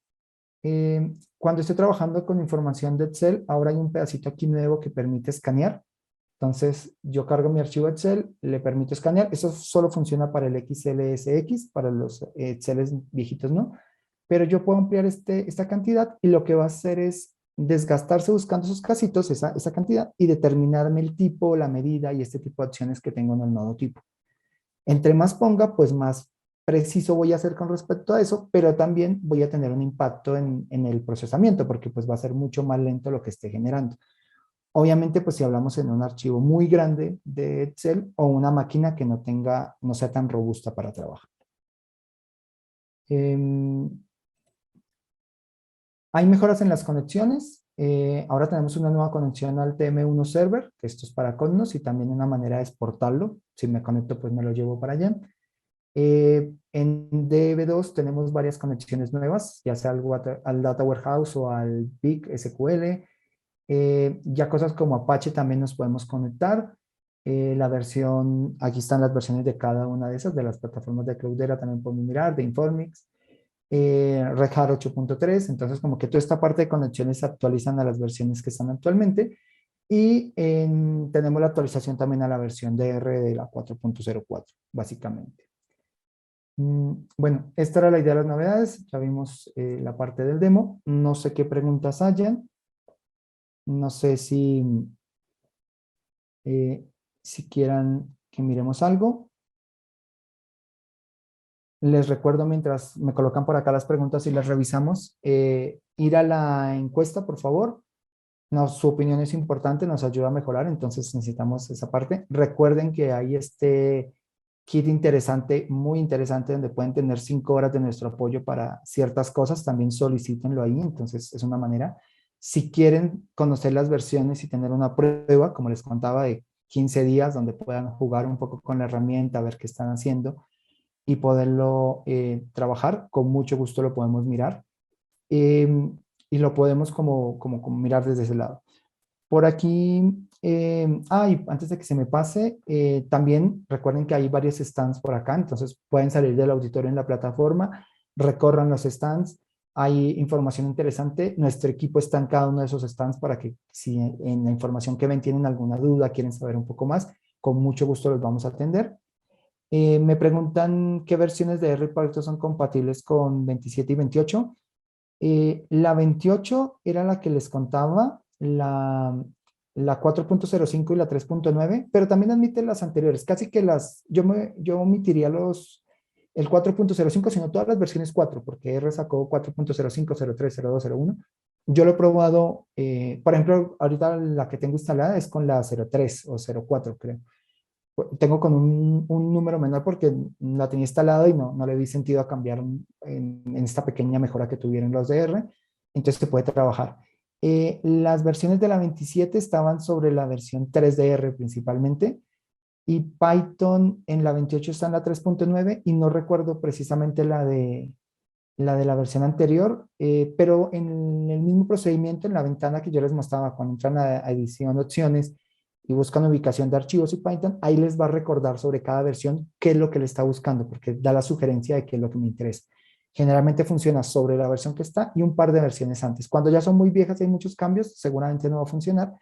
Cuando estoy trabajando con información de Excel, ahora hay un pedacito aquí nuevo que permite escanear. Entonces, yo cargo mi archivo Excel, le permito escanear. Eso solo funciona para el XLSX, para los Exceles viejitos, ¿no? Pero yo puedo ampliar esta cantidad y lo que va a hacer es desgastarse buscando esos casitos, esa cantidad, y determinarme el tipo, la medida y este tipo de acciones que tengo en el nodo tipo. Entre más ponga, pues más preciso voy a ser con respecto a eso, pero también voy a tener un impacto en el procesamiento, porque pues va a ser mucho más lento lo que esté generando. Obviamente, pues si hablamos en un archivo muy grande de Excel o una máquina que no sea tan robusta para trabajar. Hay mejoras en las conexiones. Ahora tenemos una nueva conexión al TM1 Server, que esto es para Cognos, y también una manera de exportarlo. Si me conecto, pues me lo llevo para allá. En DB2 tenemos varias conexiones nuevas, ya sea al Data Warehouse o al Big SQL. Ya cosas como Apache también nos podemos conectar. La versión, aquí están las versiones de cada una de esas, de las plataformas de Cloudera también podemos mirar, de Informix. Red Hat 8.3, entonces como que toda esta parte de conexiones se actualizan a las versiones que están actualmente y tenemos la actualización también a la versión DR de la 4.04, básicamente. Bueno, esta era la idea de las novedades, ya vimos la parte del demo, no sé qué preguntas hayan, no sé eh, si quieran que miremos algo. Les recuerdo mientras me colocan por acá las preguntas y las revisamos, ir a la encuesta, por favor. Su opinión es importante, nos ayuda a mejorar, entonces necesitamos esa parte. Recuerden que hay este kit interesante, muy interesante, donde pueden tener 5 horas de nuestro apoyo para ciertas cosas, también solicítenlo ahí, entonces es una manera. Si quieren conocer las versiones y tener una prueba, como les contaba, de 15 días, donde puedan jugar un poco con la herramienta, ver qué están haciendo y poderlo trabajar, con mucho gusto lo podemos mirar. Y lo podemos como mirar desde ese lado. Por aquí, y antes de que se me pase, también recuerden que hay varios stands por acá, entonces pueden salir del auditorio en la plataforma, recorran los stands, hay información interesante, nuestro equipo está en cada uno de esos stands para que si en la información que ven tienen alguna duda, quieren saber un poco más, con mucho gusto los vamos a atender. Me preguntan qué versiones de R Python son compatibles con 27 y 28. La 28 era la que les contaba, la 4.05 y la 3.9, pero también admite las anteriores. Casi que yo omitiría el 4.05, sino todas las versiones 4, porque R sacó 4.05, 03, 02, 01. Yo lo he probado, por ejemplo, ahorita la que tengo instalada es con la 03 o 04, creo. Tengo con un número menor porque la tenía instalado y no le vi sentido a cambiar en esta pequeña mejora que tuvieron los DR, entonces se puede trabajar. Las versiones de la 27 estaban sobre la versión 3DR principalmente, y Python en la 28 está en la 3.9 y no recuerdo precisamente la versión anterior, pero en el mismo procedimiento, en la ventana que yo les mostraba, cuando entran a edición, opciones, y buscan ubicación de archivos y Python, ahí les va a recordar sobre cada versión qué es lo que le está buscando, porque da la sugerencia de qué es lo que me interesa. Generalmente funciona sobre la versión que está y un par de versiones antes. Cuando ya son muy viejas y hay muchos cambios, seguramente no va a funcionar.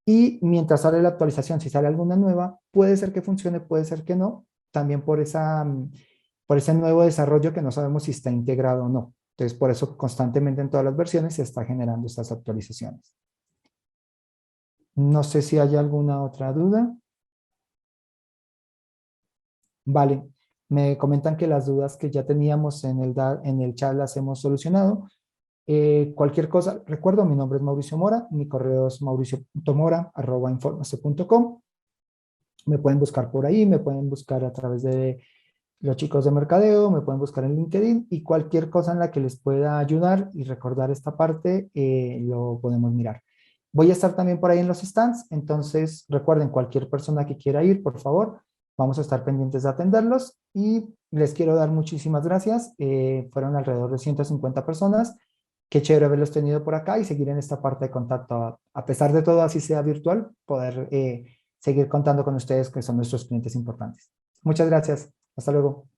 Y mientras sale la actualización, si sale alguna nueva, puede ser que funcione, puede ser que no, también por ese nuevo desarrollo que no sabemos si está integrado o no. Entonces, por eso constantemente en todas las versiones se está generando estas actualizaciones. No sé si hay alguna otra duda. Vale, me comentan que las dudas que ya teníamos en el chat las hemos solucionado. Cualquier cosa, recuerdo, mi nombre es Mauricio Mora, mi correo es mauricio.mora@informace.com. Me pueden buscar por ahí, me pueden buscar a través de los chicos de mercadeo, me pueden buscar en LinkedIn y cualquier cosa en la que les pueda ayudar y recordar esta parte, lo podemos mirar. Voy a estar también por ahí en los stands, entonces recuerden, cualquier persona que quiera ir, por favor, vamos a estar pendientes de atenderlos y les quiero dar muchísimas gracias. Fueron alrededor de 150 personas. Qué chévere haberlos tenido por acá y seguir en esta parte de contacto. A pesar de todo, así sea virtual, poder seguir contando con ustedes, que son nuestros clientes importantes. Muchas gracias. Hasta luego.